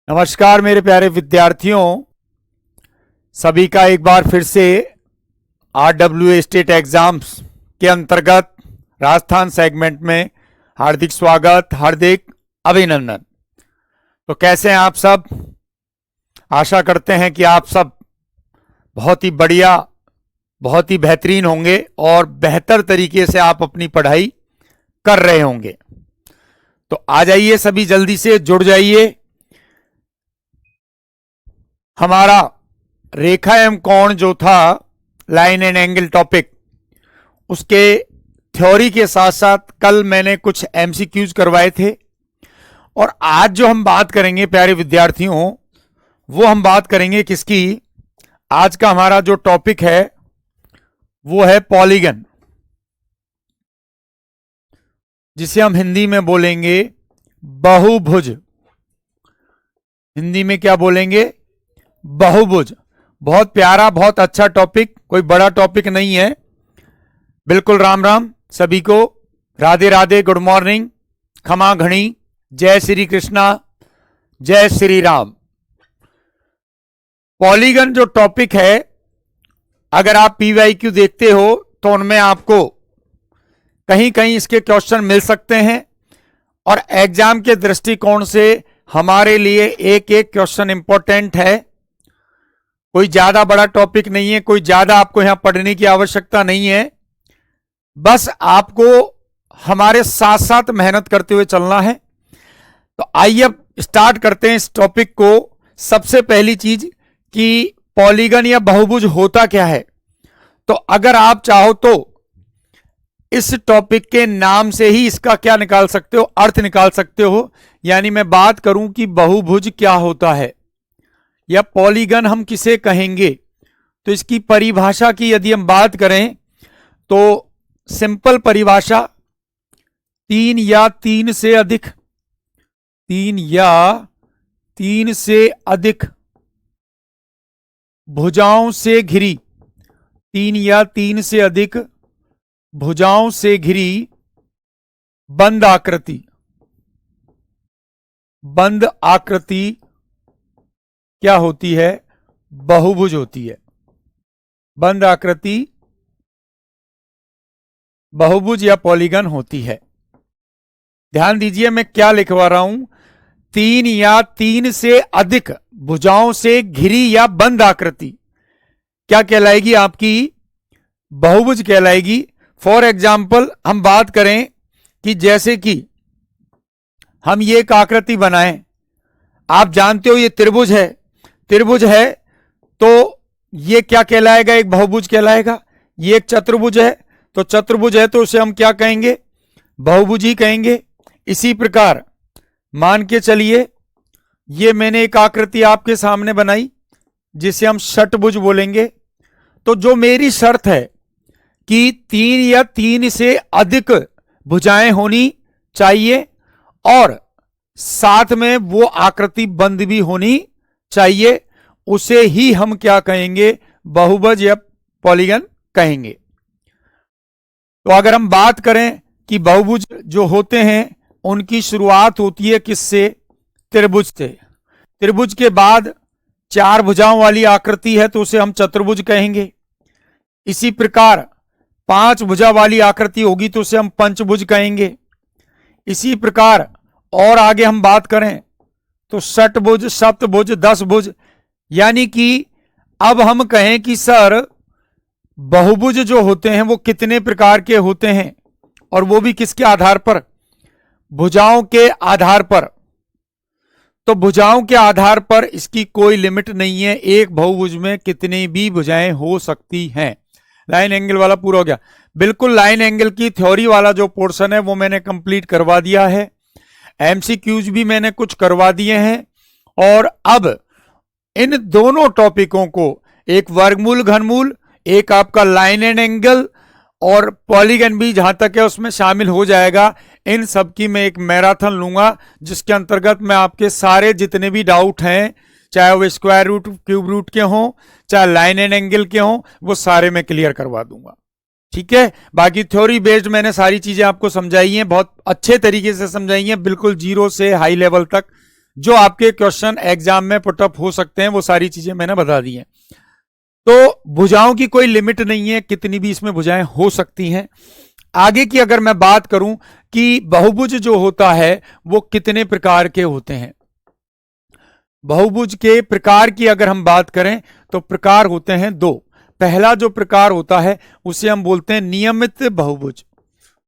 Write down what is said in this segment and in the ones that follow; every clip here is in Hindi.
नमस्कार मेरे प्यारे विद्यार्थियों, सभी का एक बार फिर से RWA स्टेट एग्जाम्स के अंतर्गत राजस्थान सेगमेंट में हार्दिक स्वागत, हार्दिक अभिनंदन। तो कैसे हैं आप सब? आशा करते हैं कि आप सब बहुत ही बढ़िया, बहुत ही बेहतरीन होंगे और बेहतर तरीके से आप अपनी पढ़ाई कर रहे होंगे। तो आ जाइए, सभी जल्दी से जुड़ जाइए। हमारा रेखा एवं कोण जो था, लाइन एंड एंगल टॉपिक, उसके थ्योरी के साथ साथ कल मैंने कुछ MCQs करवाए थे और आज जो हम बात करेंगे प्यारे विद्यार्थियों, वो हम बात करेंगे किसकी? आज का हमारा जो टॉपिक है वो है पॉलीगन, जिसे हम हिंदी में बोलेंगे बहुभुज। हिंदी में क्या बोलेंगे? बहुभुज। बहुत प्यारा, बहुत अच्छा टॉपिक, कोई बड़ा टॉपिक नहीं है। बिल्कुल राम राम सभी को, राधे राधे, गुड मॉर्निंग, खमा घणी, जय श्री कृष्णा, जय श्री राम। पॉलीगन जो टॉपिक है, अगर आप PYQ देखते हो तो उनमें आपको कहीं कहीं इसके क्वेश्चन मिल सकते हैं और एग्जाम के दृष्टिकोण से हमारे लिए एक एक क्वेश्चन इंपॉर्टेंट है। कोई ज्यादा बड़ा टॉपिक नहीं है, कोई ज्यादा आपको यहां पढ़ने की आवश्यकता नहीं है, बस आपको हमारे साथ साथ मेहनत करते हुए चलना है। तो आइए अब स्टार्ट करते हैं इस टॉपिक को। सबसे पहली चीज कि पॉलीगन या बहुभुज होता क्या है। तो अगर आप चाहो तो इस टॉपिक के नाम से ही इसका क्या निकाल सकते हो, अर्थ निकाल सकते हो। यानी मैं बात करूं कि बहुभुज क्या होता है या पॉलीगन हम किसे कहेंगे, तो इसकी परिभाषा की यदि हम बात करें तो सिंपल परिभाषा, तीन या तीन से अधिक भुजाओं से घिरी, तीन या तीन से अधिक भुजाओं से घिरी बंद आकृति क्या होती है? बहुभुज होती है। बंद आकृति बहुभुज या पॉलीगन होती है। ध्यान दीजिए मैं क्या लिखवा रहा हूं, तीन या तीन से अधिक भुजाओं से घिरी या बंद आकृति क्या कहलाएगी? आपकी बहुभुज कहलाएगी। फॉर एग्जाम्पल हम बात करें कि जैसे कि हम ये एक आकृति बनाएं, आप जानते हो ये त्रिभुज है, त्रिभुज है तो ये क्या कहलाएगा? एक बहुभुज कहलाएगा। ये एक चतुर्भुज है तो चतुर्भुज है तो उसे हम क्या कहेंगे? बहुभुज ही कहेंगे। इसी प्रकार मान के चलिए ये मैंने एक आकृति आपके सामने बनाई जिसे हम षटभुज बोलेंगे। तो जो मेरी शर्त है कि तीन या तीन से अधिक भुजाएं होनी चाहिए और साथ में वो आकृति बंद भी होनी चाहिए, उसे ही हम क्या कहेंगे? बहुभुज या पॉलीगन कहेंगे। तो अगर हम बात करें कि बहुभुज जो होते हैं उनकी शुरुआत होती है किससे? त्रिभुज से। त्रिभुज के बाद चार भुजाओं वाली आकृति है तो उसे हम चतुर्भुज कहेंगे। इसी प्रकार पांच भुजा वाली आकृति होगी तो उसे हम पंचभुज कहेंगे। इसी प्रकार और आगे हम बात करें तो षटभुज, सप्तभुज, दशभुज। यानी कि अब हम कहें कि सर बहुभुज जो होते हैं वो कितने प्रकार के होते हैं और वो भी किसके आधार पर? भुजाओं के आधार पर। तो भुजाओं के आधार पर इसकी कोई लिमिट नहीं है, एक बहुभुज में कितनी भी भुजाएं हो सकती हैं। लाइन एंगल वाला पूरा हो गया। बिल्कुल लाइन एंगल की थ्योरी वाला जो पोर्शन है वो मैंने कंप्लीट करवा दिया है। MCQs भी मैंने कुछ करवा दिए हैं और अब इन दोनों टॉपिकों को, एक वर्गमूल घनमूल, एक आपका लाइन एंड एंगल और पॉलीगन भी जहां तक है उसमें शामिल हो जाएगा। इन सब की मैं एक मैराथन लूंगा जिसके अंतर्गत मैं आपके सारे जितने भी डाउट हैं, चाहे वो स्क्वायर रूट, क्यूब रूट के हों, चाहे लाइन एंड एंगल के हों, वो सारे मैं क्लियर करवा दूंगा। ठीक है। बाकी थ्योरी बेस्ड मैंने सारी चीजें आपको समझाई हैं, बहुत अच्छे तरीके से समझाई हैं, बिल्कुल जीरो से हाई लेवल तक जो आपके क्वेश्चन एग्जाम में पुटअप हो सकते हैं वो सारी चीजें मैंने बता दी हैं। तो भुजाओं की कोई लिमिट नहीं है, कितनी भी इसमें भुजाएं हो सकती हैं। आगे की अगर मैं बात करूं कि बहुभुज जो होता है वो कितने प्रकार के होते हैं, बहुभुज के प्रकार की अगर हम बात करें तो प्रकार होते हैं दो। पहला जो प्रकार होता है उसे हम बोलते हैं नियमित बहुभुज,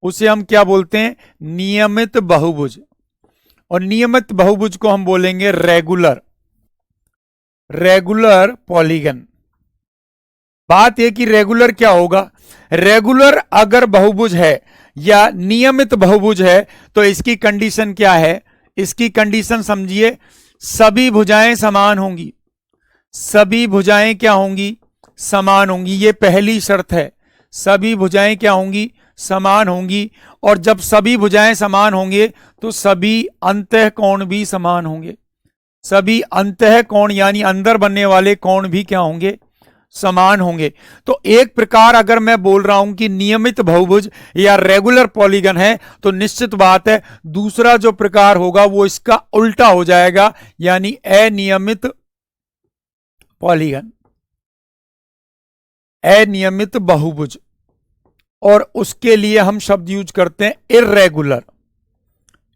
उसे हम क्या बोलते हैं, नियमित बहुभुज। और नियमित बहुभुज को हम बोलेंगे रेगुलर, रेगुलर पॉलीगन। बात यह कि रेगुलर क्या होगा, रेगुलर अगर बहुभुज है या नियमित बहुभुज है तो इसकी कंडीशन क्या है, इसकी कंडीशन समझिए, सभी भुजाएं समान होंगी, सभी भुजाएं क्या होंगी, समान होंगी। ये पहली शर्त है, सभी भुजाएं क्या होंगी, समान होंगी। और जब सभी भुजाएं समान होंगे तो सभी अंतःकोण भी समान होंगे, सभी अंतःकोण यानी अंदर बनने वाले कोण भी क्या होंगे, समान होंगे। तो एक प्रकार अगर मैं बोल रहा हूं कि नियमित बहुभुज या रेगुलर पॉलीगन है तो निश्चित बात है दूसरा जो प्रकार होगा वो इसका उल्टा हो जाएगा, यानी अनियमित पॉलीगन, अनियमित बहुभुज। और उसके लिए हम शब्द यूज करते हैं इर्रेगुलर,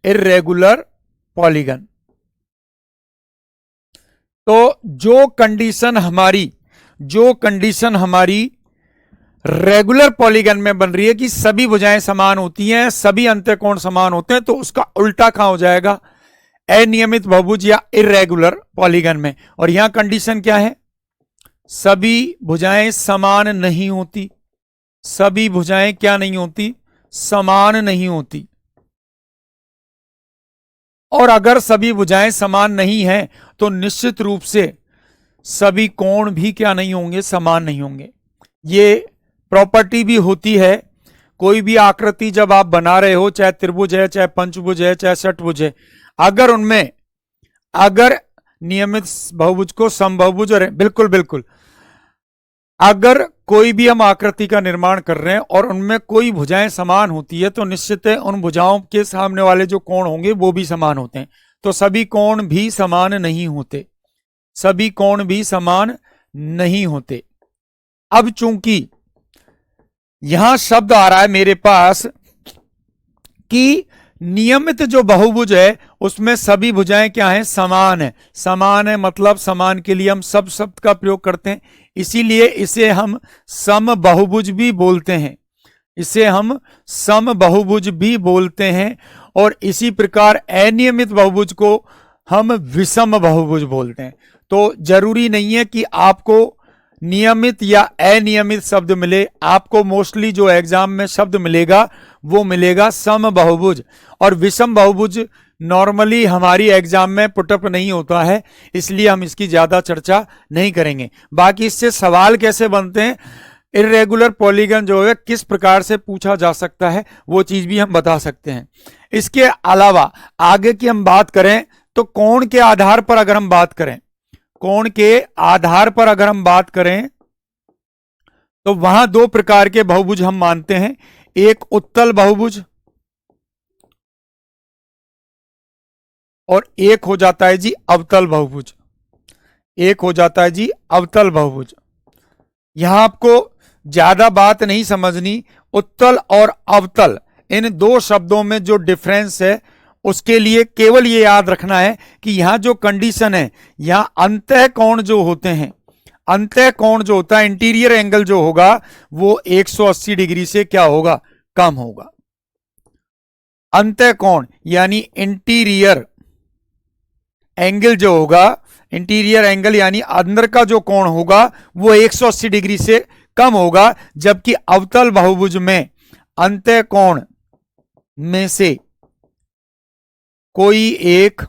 इर्रेगुलर पॉलीगन। तो जो कंडीशन हमारी रेगुलर पॉलीगन में बन रही है कि सभी भुजाएं समान होती हैं, सभी अंतःकोण समान होते हैं, तो उसका उल्टा कहां हो जाएगा, अनियमित बहुभुज या इर्रेगुलर पॉलीगन में। और यहां कंडीशन क्या है, सभी भुजाएं समान नहीं होती, सभी भुजाएं क्या नहीं होती, समान नहीं होती। और अगर सभी भुजाएं समान नहीं हैं तो निश्चित रूप से सभी कोण भी क्या नहीं होंगे, समान नहीं होंगे। ये प्रॉपर्टी भी होती है, कोई भी आकृति जब आप बना रहे हो, चाहे त्रिभुज है, चाहे पंचभुज है, चाहे षटभुज है, अगर उनमें अगर नियमित बहुभुज को समबहुभुज, और बिल्कुल बिल्कुल अगर कोई भी हम आकृति का निर्माण कर रहे हैं और उनमें कोई भुजाएं समान होती है तो निश्चित है उन भुजाओं के सामने वाले जो कोण होंगे वो भी समान होते हैं। तो सभी कोण भी समान नहीं होते, सभी कोण भी समान नहीं होते। अब चूंकि यहां शब्द आ रहा है मेरे पास कि नियमित जो बहुभुज है उसमें सभी भुजाएं क्या हैं, समान है। समान है मतलब समान के लिए हम सब शब्द का प्रयोग करते हैं, इसीलिए इसे हम समबहुभुज भी बोलते हैं, इसे हम समबहुभुज भी बोलते हैं। और इसी प्रकार अनियमित बहुभुज को हम विषम बहुभुज बोलते हैं। तो जरूरी नहीं है कि आपको नियमित या अनियमित शब्द मिले, आपको मोस्टली जो एग्जाम में शब्द मिलेगा वो मिलेगा समबहुभुज। और विषम बहुभुज नॉर्मली हमारी एग्जाम में पुटअप नहीं होता है, इसलिए हम इसकी ज्यादा चर्चा नहीं करेंगे। बाकी इससे सवाल कैसे बनते हैं, इर्रेगुलर पॉलीगन जो है किस प्रकार से पूछा जा सकता है वो चीज भी हम बता सकते हैं। इसके अलावा आगे की हम बात करें तो कोण के आधार पर अगर हम बात करें, कोण के आधार पर अगर हम बात करें तो वहां दो प्रकार के बहुभुज हम मानते हैं, एक उत्तल बहुभुज और एक हो जाता है जी अवतल बहुभुज, एक हो जाता है जी अवतल बहुभुज। यहां आपको ज्यादा बात नहीं समझनी, उत्तल और अवतल इन दो शब्दों में जो डिफरेंस है उसके लिए केवल ये याद रखना है कि यहां जो कंडीशन है, यहां अंतःकोण जो होते हैं, अंतःकोण जो होता है इंटीरियर एंगल जो होगा वो 180 डिग्री से क्या होगा, कम होगा। अंतःकोण यानी इंटीरियर एंगल जो होगा, इंटीरियर एंगल यानी अंदर का जो कोण होगा वो 180 डिग्री से कम होगा, जबकि अवतल बहुभुज में अंतःकोण में से कोई एक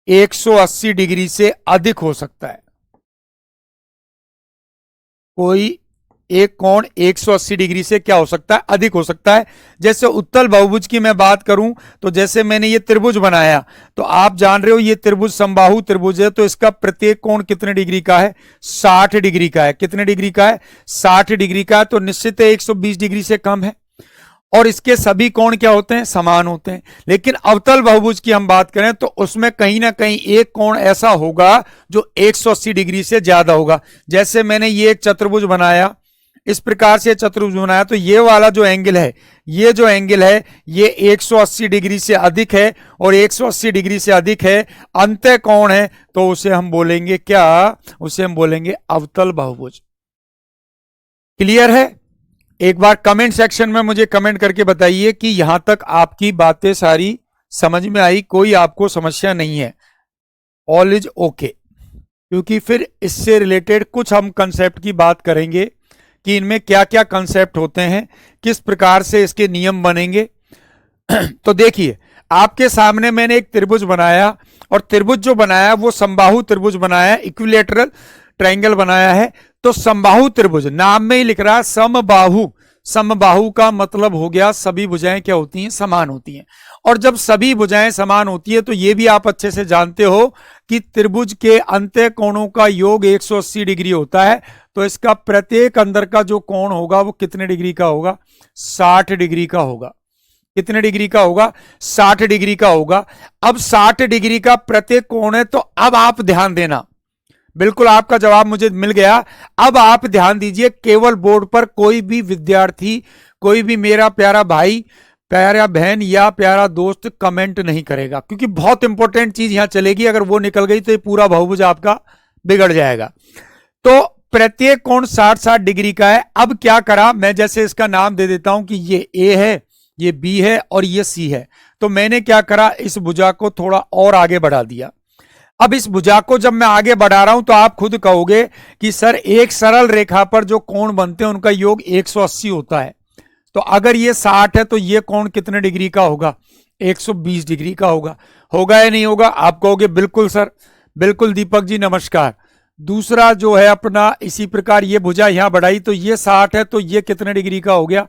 180 डिग्री से अधिक हो सकता है, कोई एक कोण 180 डिग्री से क्या हो सकता है, अधिक हो सकता है। जैसे उत्तल बहुभुज की मैं बात करूं तो जैसे मैंने ये त्रिभुज बनाया तो आप जान रहे हो ये त्रिभुज समबाहु त्रिभुज है, तो इसका प्रत्येक कोण कितने डिग्री का है, 60 डिग्री का है। कितने डिग्री का है, 60 डिग्री का है। तो निश्चित है 120 डिग्री से कम है। और इसके सभी कोण क्या होते हैं, समान होते हैं। लेकिन अवतल बहुभुज की हम बात करें तो उसमें कहीं ना कहीं एक कोण ऐसा होगा जो 180 डिग्री से ज्यादा होगा। जैसे मैंने ये एक चतुर्भुज बनाया, इस प्रकार से चतुर्भुज बनाया, तो ये वाला जो एंगल है, ये जो एंगल है ये 180 डिग्री से अधिक है, और 180 डिग्री से अधिक है, अंतः कोण है, तो उसे हम बोलेंगे क्या, उसे हम बोलेंगे अवतल बहुभुज। क्लियर है? एक बार कमेंट सेक्शन में मुझे कमेंट करके बताइए कि यहां तक आपकी बातें सारी समझ में आई, कोई आपको समस्या नहीं है, ऑल इज ओके। क्योंकि फिर इससे रिलेटेड कुछ हम कंसेप्ट की बात करेंगे कि इनमें क्या क्या कंसेप्ट होते हैं, किस प्रकार से इसके नियम बनेंगे। तो देखिए, आपके सामने मैंने एक त्रिभुज बनाया, और त्रिभुज जो बनाया वो समबाहु त्रिभुज बनाया, इक्विलेटरल ट्रायंगल बनाया है। तो समबाहु त्रिभुज, नाम में ही लिख रहा है समबाहु। समबाहु का मतलब हो गया सभी भुजाएं क्या होती हैं, समान होती हैं। और जब सभी भुजाएं समान होती है तो ये भी आप अच्छे से जानते हो कि त्रिभुज के अंत्य कोणों का योग 180 डिग्री होता है। तो इसका प्रत्येक अंदर का जो कोण होगा वो कितने डिग्री का होगा, 60 डिग्री का होगा। कितने डिग्री का होगा, 60 डिग्री का होगा। अब 60 डिग्री का प्रत्येक कोण है, तो अब आप ध्यान देना, बिल्कुल आपका जवाब मुझे मिल गया। अब आप ध्यान दीजिए, केवल बोर्ड पर कोई भी विद्यार्थी, कोई भी मेरा प्यारा भाई, प्यारा बहन या प्यारा दोस्त कमेंट नहीं करेगा, क्योंकि बहुत इंपॉर्टेंट चीज यहां चलेगी। अगर वो निकल गई तो ये पूरा बहुभुज आपका बिगड़ जाएगा। तो प्रत्येक कोण 60-60 डिग्री का है। अब क्या करा मैं, जैसे इसका नाम दे देता हूं कि ये ए है, ये बी है और ये सी है। तो मैंने क्या करा, इस भुजा को थोड़ा और आगे बढ़ा दिया। अब इस भुजा को जब मैं आगे बढ़ा रहा हूं तो आप खुद कहोगे कि सर एक सरल रेखा पर जो कोण बनते हैं उनका योग 180 होता है। तो अगर ये 60 है तो ये कोण कितने डिग्री का होगा, 120 डिग्री का होगा। होगा या नहीं होगा? आप कहोगे बिल्कुल सर, बिल्कुल दीपक जी नमस्कार। दूसरा जो है अपना, इसी प्रकार ये भुजा यहां बढ़ाई तो ये 60 है, तो ये कितने डिग्री का हो गया,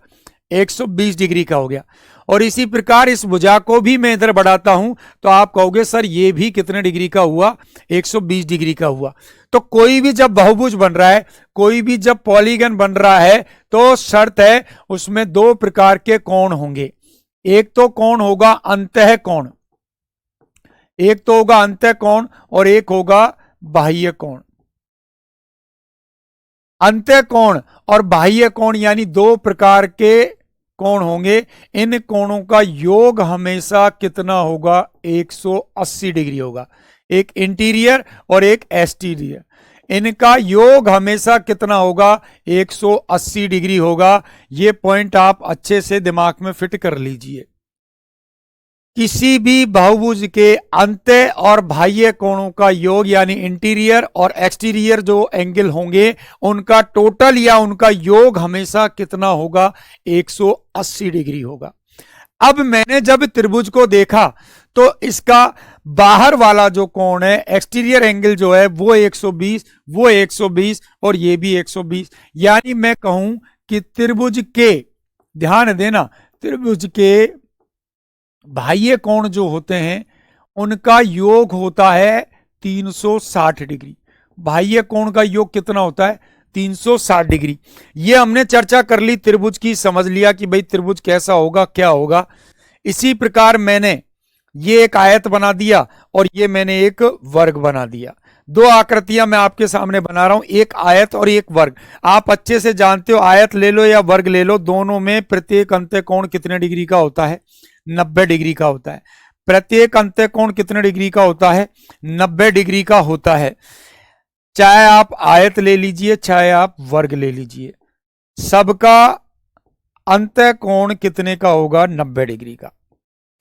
120 डिग्री का हो गया। और इसी प्रकार इस भुजा को भी मैं इधर बढ़ाता हूं तो आप कहोगे सर ये भी कितने डिग्री का हुआ, 120 डिग्री का हुआ। तो कोई भी जब बहुभुज बन रहा है, कोई भी जब पॉलीगन बन रहा है, तो शर्त है उसमें दो प्रकार के कोण होंगे। एक तो कोण होगा अंतः कोण, एक तो होगा अंतः कोण और एक होगा बाह्य कोण। अंतः कोण और बाह्य कोण यानी दो प्रकार के कोण होंगे। इन कोणों का योग हमेशा कितना होगा, 180 डिग्री होगा। एक इंटीरियर और एक एक्सटीरियर, इनका योग हमेशा कितना होगा, 180 डिग्री होगा। ये पॉइंट आप अच्छे से दिमाग में फिट कर लीजिए। किसी भी बहुभुज के अंत्य और बाह्य कोणों का योग यानी इंटीरियर और एक्सटीरियर जो एंगल होंगे उनका टोटल या उनका योग हमेशा कितना होगा, 180 डिग्री होगा। अब मैंने जब त्रिभुज को देखा तो इसका बाहर वाला जो कोण है, एक्सटीरियर एंगल जो है वो 120, वो 120 और ये भी 120। यानी मैं कहूं कि त्रिभुज के, ध्यान देना, त्रिभुज के बाह्य कोण जो होते हैं उनका योग होता है 360 डिग्री। बाह्य कोण का योग कितना होता है, 360 डिग्री। ये हमने चर्चा कर ली त्रिभुज की, समझ लिया कि भाई त्रिभुज कैसा होगा, क्या होगा। इसी प्रकार मैंने ये एक आयत बना दिया और ये मैंने एक वर्ग बना दिया। दो आकृतियां मैं आपके सामने बना रहा हूं, एक आयत और एक वर्ग। आप अच्छे से जानते हो, आयत ले लो या वर्ग ले लो, दोनों में प्रत्येक अंत्य कोण कितने डिग्री का होता है, 90 डिग्री का होता है। प्रत्येक अंत्य कोण कितने डिग्री का होता है, 90 डिग्री का होता है। चाहे आप आयत ले लीजिए, चाहे आप वर्ग ले लीजिए, सबका अंत्य कोण कितने का होगा, 90 डिग्री का।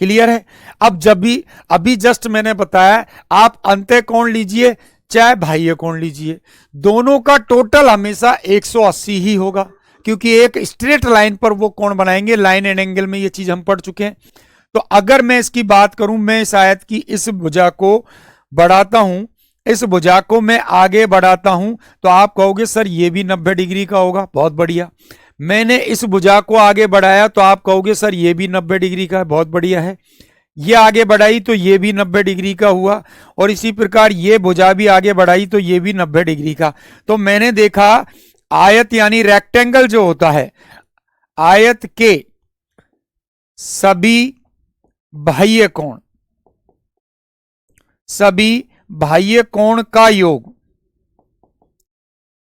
क्लियर है? अब जब भी अभी जस्ट मैंने बताया, आप अंत्य कोण लीजिए चाहे बाह्य कोण लीजिए, दोनों का टोटल हमेशा 180 ही होगा, क्योंकि एक स्ट्रेट लाइन पर वो कोण बनाएंगे। लाइन एंड एंगल में ये चीज हम पढ़ चुके हैं। तो अगर मैं इसकी बात करूं, मैं इस आयत की इस भुजा को बढ़ाता हूं, इस भुजा को मैं आगे बढ़ाता हूं, तो आप कहोगे सर ये भी 90 डिग्री का होगा, बहुत बढ़िया। मैंने इस भुजा को आगे बढ़ाया तो आप कहोगे सर ये भी 90 डिग्री का है, बहुत बढ़िया है। ये आगे बढ़ाई तो ये भी 90 डिग्री का हुआ, और इसी प्रकार ये भुजा भी आगे बढ़ाई तो ये भी 90 डिग्री का। तो मैंने देखा आयत यानी रेक्टेंगल जो होता है, आयत के सभी बाह्य कोण, सभी बाह्य कोण का योग।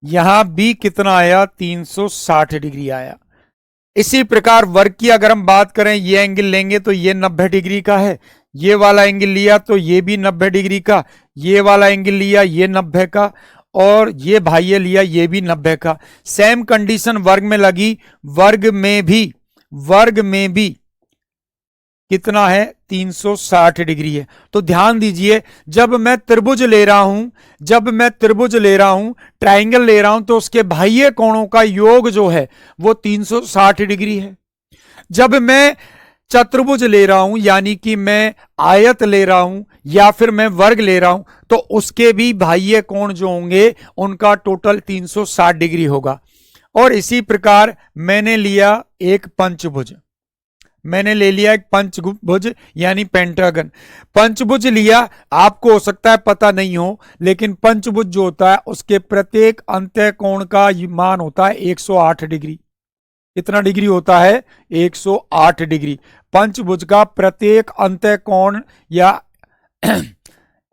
यहां भी कितना आया, 360 डिग्री आया। इसी प्रकार वर्ग की अगर हम बात करें, ये एंगल लेंगे तो ये 90 डिग्री का है, ये वाला एंगल लिया तो ये भी 90 डिग्री का, ये वाला एंगल लिया ये 90 का, और ये बाह्य लिया ये भी 90 का। सेम कंडीशन वर्ग में लगी, वर्ग में भी कितना है, 360 डिग्री है। तो ध्यान दीजिए, जब मैं त्रिभुज ले रहा हूं, ट्राइंगल ले रहा हूं, तो उसके बाह्य कोणों का योग जो है वो 360 डिग्री है। जब मैं चतुर्भुज ले रहा हूं, यानी कि मैं आयत ले रहा हूं या फिर मैं वर्ग ले रहा हूं, तो उसके भी बाह्य कोण जो होंगे उनका टोटल 360 डिग्री होगा। और इसी प्रकार मैंने लिया एक पंचभुज, मैंने ले लिया एक पंचभुज यानी पेंटागन। पंचभुज लिया, आपको हो सकता है पता नहीं हो, लेकिन पंचभुज जो होता है उसके प्रत्येक अंत्य कोण का मान होता है 108 डिग्री। कितना डिग्री होता है, 108 डिग्री। पंचभुज का प्रत्येक अंत्य कोण या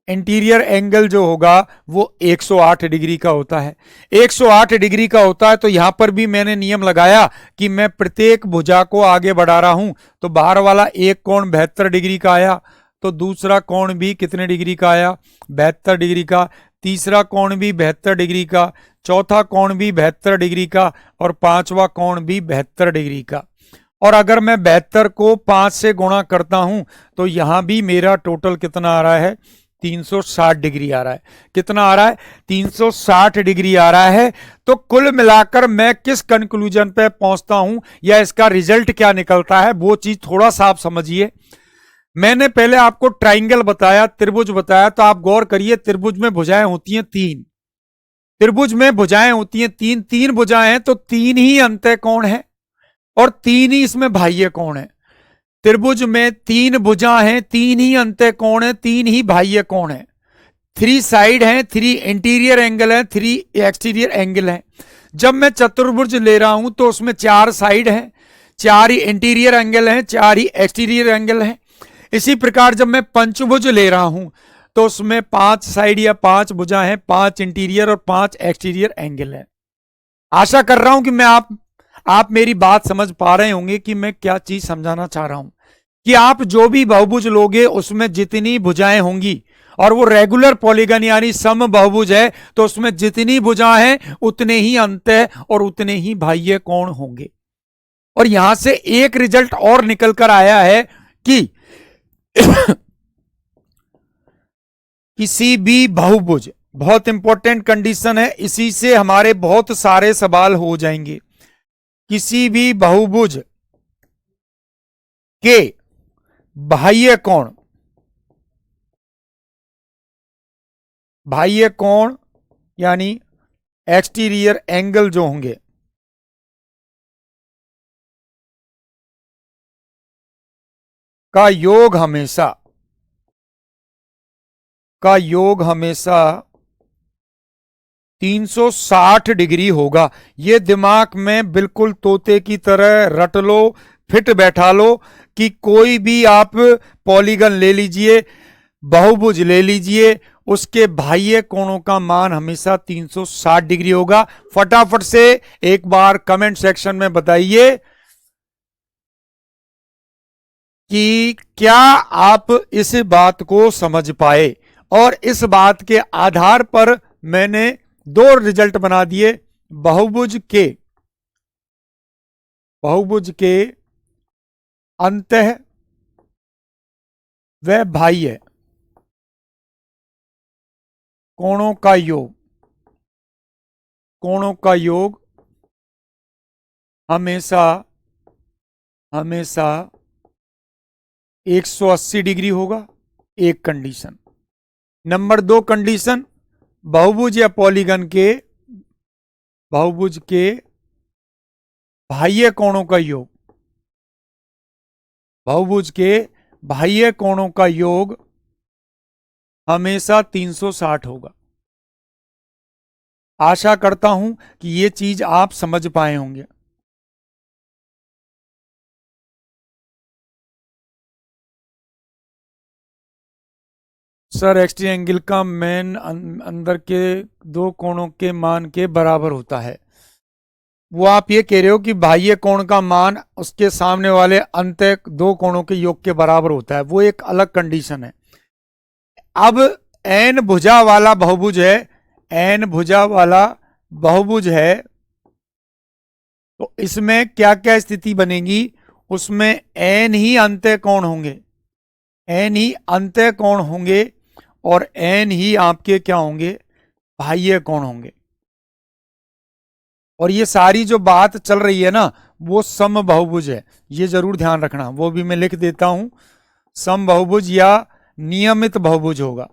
इंटीरियर एंगल जो होगा वो 108 डिग्री का होता है। 108 डिग्री का होता है, तो यहां पर भी मैंने नियम लगाया कि मैं प्रत्येक भुजा को आगे बढ़ा रहा हूं। तो बाहर वाला एक कोण 72 डिग्री का आया, तो दूसरा कोण भी कितने डिग्री का आया, 72 डिग्री का। तीसरा कोण भी 72 डिग्री का, चौथा कोण भी 72 डिग्री का, और पांचवा कोण भी 72 डिग्री का। और अगर मैं 72 को 5 से गुणा करता हूं तो यहां भी मेरा टोटल कितना आ रहा है, 360 डिग्री आ रहा है। कितना आ रहा है, 360 डिग्री आ रहा है। तो कुल मिलाकर मैं किस कंक्लूजन पे पहुंचता हूं या इसका रिजल्ट क्या निकलता है, वो चीज थोड़ा सा आप समझिए। मैंने पहले आपको ट्राइंगल बताया, त्रिभुज बताया, तो आप गौर करिए, त्रिभुज में भुजाएं होती हैं 3, त्रिभुज में भुजाएं होती हैं 3, 3 भुजाएं हैं तो 3 ही अंतः कोण है और 3 ही इसमें बाह्य कोण है। त्रिभुज में 3 भुजा हैं, 3 ही अंत्य कोण है, 3 ही बाह्य कोण है। 3 साइड हैं, 3 इंटीरियर एंगल है, 3 एक्सटीरियर एंगल है। जब मैं चतुर्भुज ले रहा हूं तो उसमें 4 साइड हैं, 4 ही इंटीरियर एंगल हैं, 4 ही एक्सटीरियर एंगल हैं। इसी प्रकार जब मैं पंचभुज ले रहा हूं तो उसमें 5 साइड या 5 भुजा हैं, 5 इंटीरियर और 5 एक्सटीरियर एंगल है। आशा कर रहा हूं कि आप मेरी बात समझ पा रहे होंगे कि मैं क्या चीज समझाना चाह रहा हूं, कि आप जो भी बहुभुज लोगे उसमें जितनी भुजाएं होंगी, और वो रेगुलर पॉलीगन यानी सम बहुभुज है, तो उसमें जितनी भुजा हैं उतने ही अंतः और उतने ही बाह्य कोण होंगे। और यहां से एक रिजल्ट और निकल कर आया है कि किसी भी बहुभुज, बहुत इंपॉर्टेंट कंडीशन है, इसी से हमारे बहुत सारे सवाल हो जाएंगे। किसी भी बहुभुज के बाह्य कोण यानी एक्सटीरियर एंगल जो होंगे का योग हमेशा 360 डिग्री होगा। ये दिमाग में बिल्कुल तोते की तरह रट लो, फिट बैठा लो, कि कोई भी आप पॉलीगन ले लीजिए, बहुभुज ले लीजिए, उसके बाह्य कोणों का मान हमेशा 360 डिग्री होगा। फटाफट से एक बार कमेंट सेक्शन में बताइए कि क्या आप इस बात को समझ पाए। और इस बात के आधार पर मैंने 2 रिजल्ट बना दिए। बहुभुज के अंतः व बाह्य कोणों का योग हमेशा 180 डिग्री होगा। एक कंडीशन। नंबर 2 कंडीशन, बहुभुज या पॉलीगन के बहुभुज के बाह्य कोणों का योग, बहुभुज के बाह्य कोणों का योग हमेशा 360 होगा। आशा करता हूं कि ये चीज आप समझ पाए होंगे। सर एक्सट्री एंगल का मेन अंदर के दो कोणों के मान के बराबर होता है। वो आप ये कह रहे हो कि बाह्य कोण का मान उसके सामने वाले अंत्य दो कोणों के योग के बराबर होता है, वो एक अलग कंडीशन है। अब एन भुजा वाला बहुभुज है, एन भुजा वाला बहुभुज है, तो इसमें क्या क्या स्थिति बनेगी, उसमें एन ही अंत्य कोण होंगे, एन ही अंत्य कोण होंगे और एन ही आपके क्या होंगे, बाह्य कोण होंगे। और ये सारी जो बात चल रही है ना वो सम बहुभुज है, ये जरूर ध्यान रखना, वो भी मैं लिख देता हूं, सम बहुभुज या नियमित बहुभुज होगा।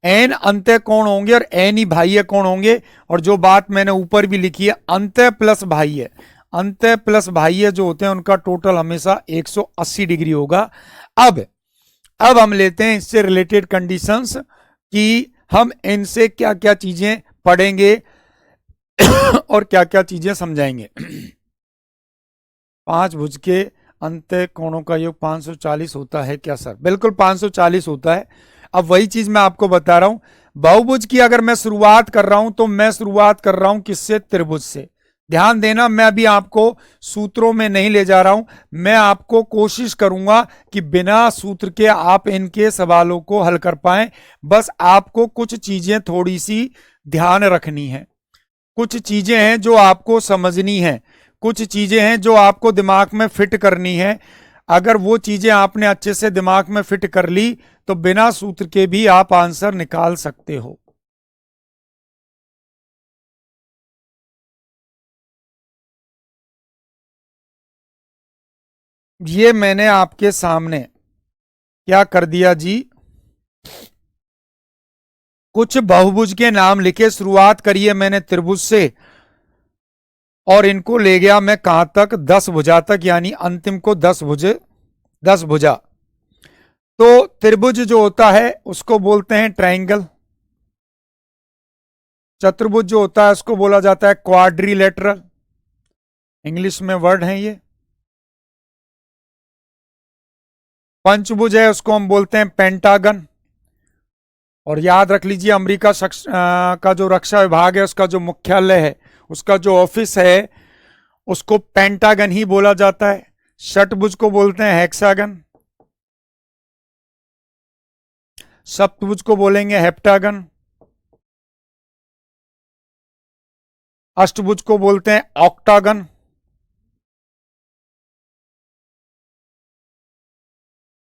एन अंत्य कोण होंगे और एन ही बाह्य कोण होंगे। और जो बात मैंने ऊपर भी लिखी है, अंत्य प्लस बाह्य, अंत्य प्लस बाह्य जो होते हैं उनका टोटल हमेशा 180 डिग्री होगा। अब हम लेते हैं इससे रिलेटेड कंडीशंस कि हम इनसे क्या क्या चीजें पढ़ेंगे और क्या क्या चीजें समझाएंगे। पांच भुज के अंत्य कोणों का योग 540 होता है क्या सर? बिल्कुल 540 होता है। अब वही चीज मैं आपको बता रहा हूं, बहुभुज की अगर मैं शुरुआत कर रहा हूं तो मैं शुरुआत कर रहा हूं किससे? त्रिभुज से। ध्यान देना, मैं अभी आपको सूत्रों में नहीं ले जा रहा हूं, मैं आपको कोशिश करूंगा कि बिना सूत्र के आप इनके सवालों को हल कर पाएं। बस आपको कुछ चीजें थोड़ी सी ध्यान रखनी है, कुछ चीजें हैं जो आपको समझनी है, कुछ चीजें हैं जो आपको दिमाग में फिट करनी है। अगर वो चीजें आपने अच्छे से दिमाग में फिट कर ली तो बिना सूत्र के भी आप आंसर निकाल सकते हो। ये मैंने आपके सामने क्या कर दिया जी, कुछ बहुभुज के नाम लिखे, शुरुआत करिए मैंने त्रिभुज से और इनको ले गया मैं कहां तक? 10 भुजा तक, यानी अंतिम को 10 भुजा। तो त्रिभुज जो होता है उसको बोलते हैं ट्रायंगल, चतुर्भुज जो होता है उसको बोला जाता है क्वाड्रिलेटरल, इंग्लिश में वर्ड है ये। पंचभुज है उसको हम बोलते हैं पेंटागन। और याद रख लीजिए अमेरिका का जो रक्षा विभाग है उसका जो मुख्यालय है, उसका जो ऑफिस है उसको पेंटागन ही बोला जाता है। षटभुज को बोलते हैं हेक्सागन, सप्तभुज को बोलेंगे हेप्टागन, अष्टभुज को बोलते हैं ऑक्टागन,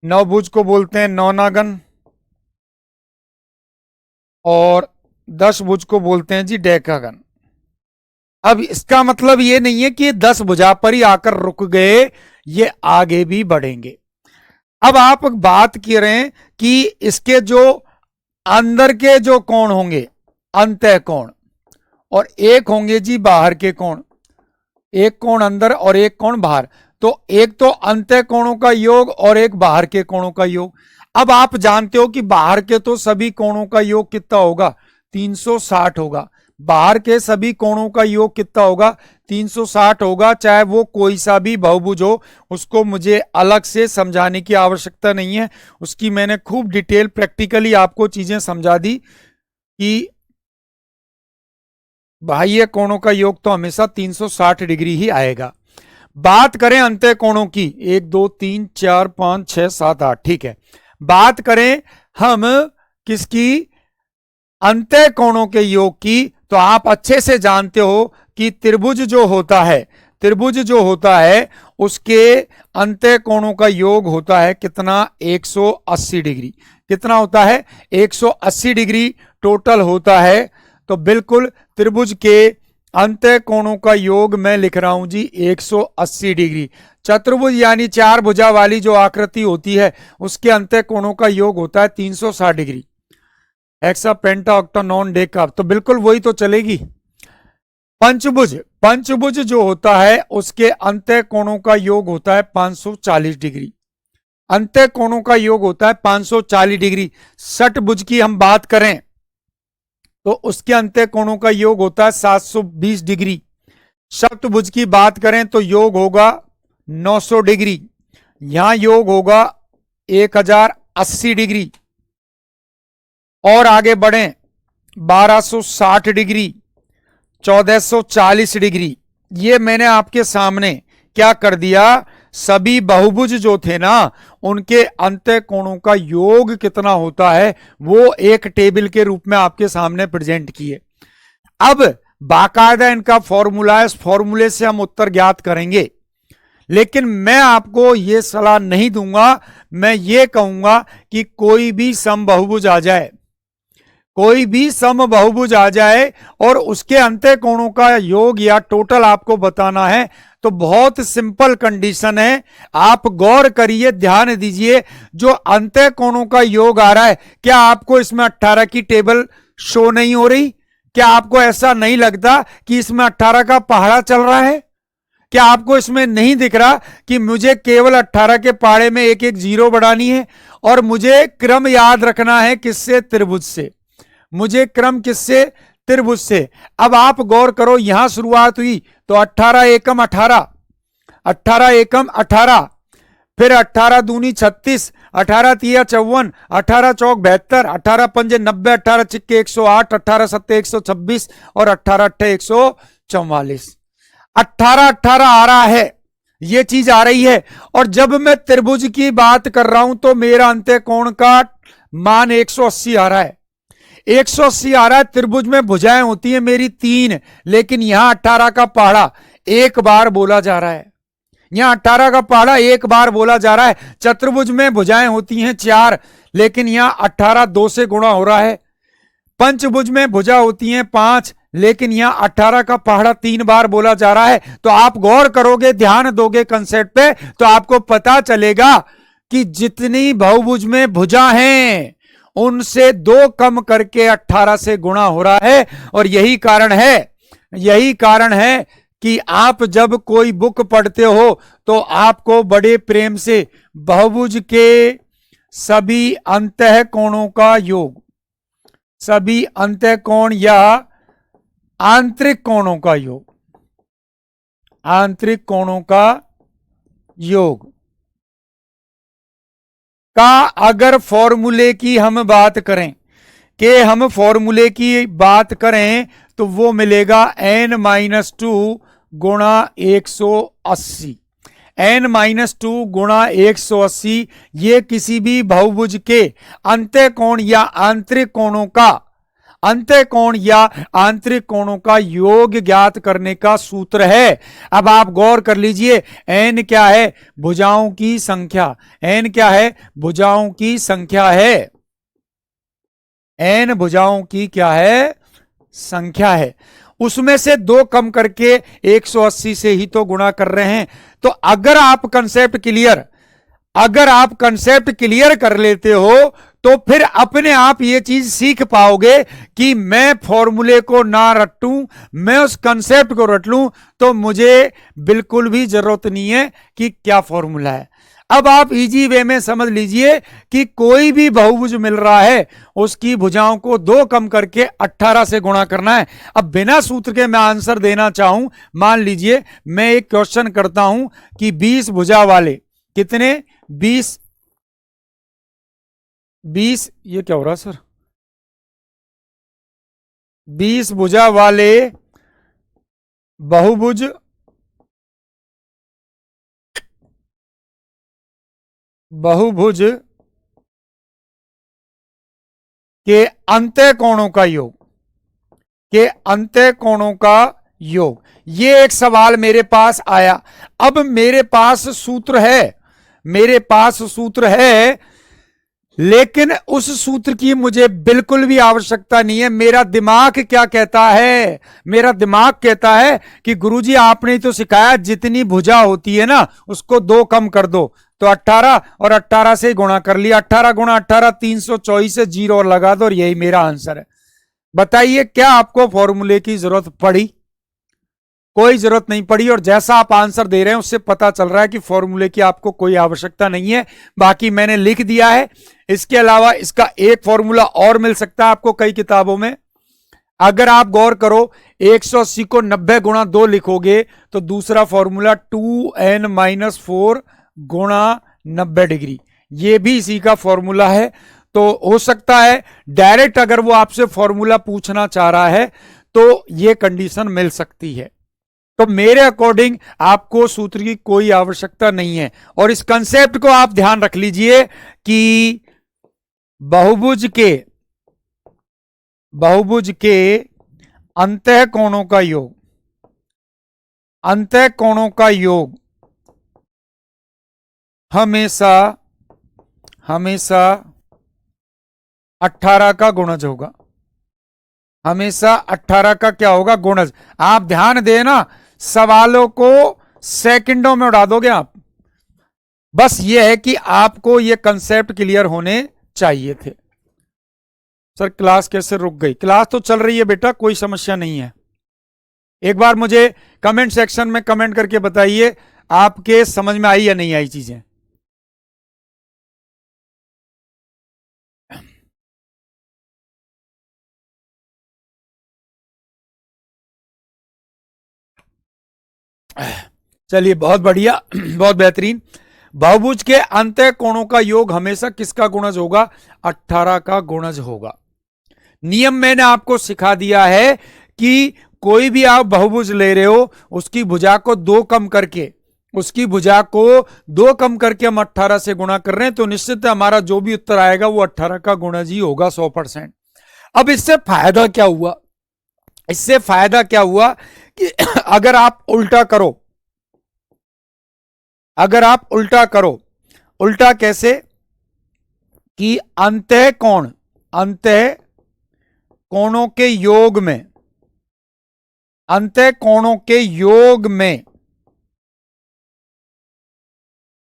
नवभुज को बोलते हैं नौनागन और 10 भुज को बोलते हैं जी डेकागन। अब इसका मतलब ये नहीं है कि 10 भुजा पर ही आकर रुक गए, ये आगे भी बढ़ेंगे। अब आप बात कर रहे हैं कि इसके जो अंदर के जो कोण होंगे अंतः कोण, और एक होंगे जी बाहर के कोण, एक कोण अंदर और एक कोण बाहर। तो एक तो अंतः कोणों का योग और एक बाहर के कोणों का योग। अब आप जानते हो कि बाहर के तो सभी कोणों का योग कितना होगा? 360 होगा। बाहर के सभी कोणों का योग कितना होगा? 360 होगा। चाहे वो कोई सा भी बहुभुज हो, उसको मुझे अलग से समझाने की आवश्यकता नहीं है, उसकी मैंने खूब डिटेल प्रैक्टिकली आपको चीजें समझा दी कि बाह्य कोणों का योग तो हमेशा 360 डिग्री ही आएगा। बात करें अंतः कोणों की, 1 2 3 4 5 6 7 8, ठीक है। बात करें हम किसकी? अंतः कोणों के योग की, तो आप अच्छे से जानते हो कि त्रिभुज जो होता है, त्रिभुज जो होता है उसके अंतः कोणों का योग होता है कितना? 180 डिग्री। कितना होता है? 180 डिग्री टोटल होता है। तो बिल्कुल त्रिभुज के अंतः कोणों का योग मैं लिख रहा हूं जी 180 डिग्री। चतुर्भुज यानी 4 भुजा वाली जो आकृति होती है उसके अंतः कोणों का योग होता है 360 डिग्री। हेक्सा पेंटा ऑक्टा नॉन डेका, तो बिल्कुल वही तो चलेगी। पंचभुज, पंचभुज जो होता है उसके अंतः कोणों का योग होता है 540 डिग्री। अंतः कोणों का योग होता है 540 डिग्री। षटभुज की हम बात करें तो उसके अंतः कोणों का योग होता है 720 डिग्री। सप्तभुज की बात करें तो योग होगा 900 डिग्री। यहां योग होगा 1080 डिग्री, और आगे बढ़ें 1260 डिग्री, 1440 डिग्री। ये मैंने आपके सामने क्या कर दिया, सभी बहुभुज जो थे ना उनके अंतः कोणों का योग कितना होता है वो एक टेबल के रूप में आपके सामने प्रेजेंट किए। अब बाकायदा इनका फॉर्मूला है, इस फॉर्मूले से हम उत्तर ज्ञात करेंगे, लेकिन मैं आपको यह सलाह नहीं दूंगा। मैं ये कहूंगा कि कोई भी समबाहुभुज आ जाए, कोई भी समबाहुभुज आ जाए और उसके अंतः कोणों का योग या टोटल आपको बताना है तो बहुत सिंपल कंडीशन है। आप गौर करिए, ध्यान दीजिए, जो अंतः कोणों का योग आ रहा है, क्या आपको इसमें 18 की टेबल शो नहीं हो रही? क्या आपको ऐसा नहीं लगता कि इसमें 18 का पहाड़ा चल रहा है? क्या आपको इसमें नहीं दिख रहा कि मुझे केवल 18 के पहाड़े में एक एक जीरो बढ़ानी है और मुझे क्रम याद रखना है किससे? त्रिभुज से। मुझे क्रम किससे? त्रिभुज से। अब आप गौर करो, यहां शुरुआत हुई तो 18 एकम 18, 18 एकम 18, फिर 18 दूनी 36, 18 तिया 54, 18 चौक 72, 18 पंजे 90, 18 चिक्के 108, 18 सत्ते 126 और 18 अट्ठे 144। 18 18 आ रहा है, ये चीज आ रही है। और जब मैं त्रिभुज की बात कर रहा हूं तो मेरा अंत्य कोण का मान 180 आ रहा है, 180 आ रहा है। त्रिभुज में भुजाएं होती है मेरी 3, लेकिन यहां 18 का पहाड़ा एक बार बोला जा रहा है, यहां 18 का पहाड़ा एक बार बोला जा रहा है। चतुर्भुज में भुजाएं होती हैं 4, लेकिन यहां 18 2 से गुणा हो रहा है। पंचभुज में भुजा होती हैं 5, लेकिन यहां 18 का पहाड़ा 3 बार बोला जा रहा है। तो आप गौर करोगे, ध्यान दोगे कंसेप्ट पे, तो आपको पता चलेगा कि जितनी बहुभुज में भुजा हैं उनसे 2 कम करके 18 से गुणा हो रहा है। और यही कारण है कि आप जब कोई बुक पढ़ते हो तो आपको बड़े प्रेम से बहुभुज के सभी अंतः कोणों का योग, सभी अंतः कोण या आंतरिक कोणों का योग, आंतरिक कोणों का योग का अगर फॉर्मूले की हम बात करें, तो वो मिलेगा n-2 गुणा 180, n-2 गुणा 180। ये किसी भी बहुभुज के अंतः कोण या आंतरिक कोणों का, अंतः कोण या आंतरिक कोणों का योग ज्ञात करने का सूत्र है। अब आप गौर कर लीजिए, n क्या है? भुजाओं की संख्या। n क्या है? भुजाओं की संख्या है। n भुजाओं की क्या है? संख्या है। उसमें से 2 कम करके 180 से ही तो गुणा कर रहे हैं। तो अगर आप कंसेप्ट क्लियर कर लेते हो तो फिर अपने आप ये चीज सीख पाओगे कि मैं फॉर्मूले को ना रटूं, मैं उस कंसेप्ट को रट लूं, तो मुझे बिल्कुल भी जरूरत नहीं है कि क्या फॉर्मूला है। अब आप इजी वे में समझ लीजिए कि कोई भी बहुभुज मिल रहा है उसकी भुजाओं को 2 कम करके 18 से गुणा करना है। अब बिना सूत्र के मैं आंसर देना चाहूं, मान लीजिए मैं एक क्वेश्चन करता हूं कि 20 भुजा वाले कितने? 20 ये क्या हो रहा है सर? 20 भुजा वाले बहुभुज के अंतः कोणों का योग, ये एक सवाल मेरे पास आया। अब मेरे पास सूत्र है, लेकिन उस सूत्र की मुझे बिल्कुल भी आवश्यकता नहीं है। मेरा दिमाग क्या कहता है? मेरा दिमाग कहता है कि गुरुजी आपने तो सिखाया जितनी भुजा होती है ना उसको 2 कम कर दो, तो 18 और 18 से गुणा कर लिया। 18 गुणा 18 324 से 0 और लगा दो, और यही मेरा आंसर है। बताइए क्या आपको फॉर्मूले की जरूरत पड़ी? कोई जरूरत नहीं पड़ी। और जैसा आप आंसर दे रहे हैं उससे पता चल रहा है कि फॉर्मूले की आपको कोई आवश्यकता नहीं है। बाकी मैंने लिख दिया है। इसके अलावा इसका एक फॉर्मूला और मिल सकता है आपको कई किताबों में। अगर आप गौर करो 180 को 90 गुणा 2 लिखोगे तो दूसरा फॉर्मूला 2n-4 गुणा 90 डिग्री, ये भी इसी का फॉर्मूला है। तो हो सकता है डायरेक्ट अगर वो आपसे फॉर्मूला पूछना चाह रहा है तो ये कंडीशन मिल सकती है। तो मेरे अकॉर्डिंग आपको सूत्र की कोई आवश्यकता नहीं है। और इस कंसेप्ट को आप ध्यान रख लीजिए कि बहुभुज के अंतः कोणों का योग, अंतः कोणों का योग हमेशा 18 का गुणज होगा। हमेशा 18 का क्या होगा? गुणज। आप ध्यान देना, सवालों को सेकंडों में उड़ा दोगे आप। बस ये है कि आपको ये कंसेप्ट क्लियर होने चाहिए थे। सर क्लास कैसे रुक गई? क्लास तो चल रही है बेटा, कोई समस्या नहीं है। एक बार मुझे कमेंट सेक्शन में कमेंट करके बताइए आपके समझ में आई या नहीं आई चीजें। चलिए बहुत बढ़िया, बहुत बेहतरीन। बहुभुज के अंतः कोणों का योग हमेशा किसका गुणज होगा? 18 का गुणज होगा। नियम मैंने आपको सिखा दिया है कि कोई भी आप बहुभुज ले रहे हो, उसकी भुजा को दो कम करके हम 18 से गुणा कर रहे हैं, तो निश्चित हमारा जो भी उत्तर आएगा वो 18 का गुणज ही होगा 100%। अब इससे फायदा क्या हुआ? इससे फायदा क्या हुआ कि अगर आप उल्टा करो, उल्टा कैसे? कि अंतः कोणों के योग में, अंतः कोणों के योग में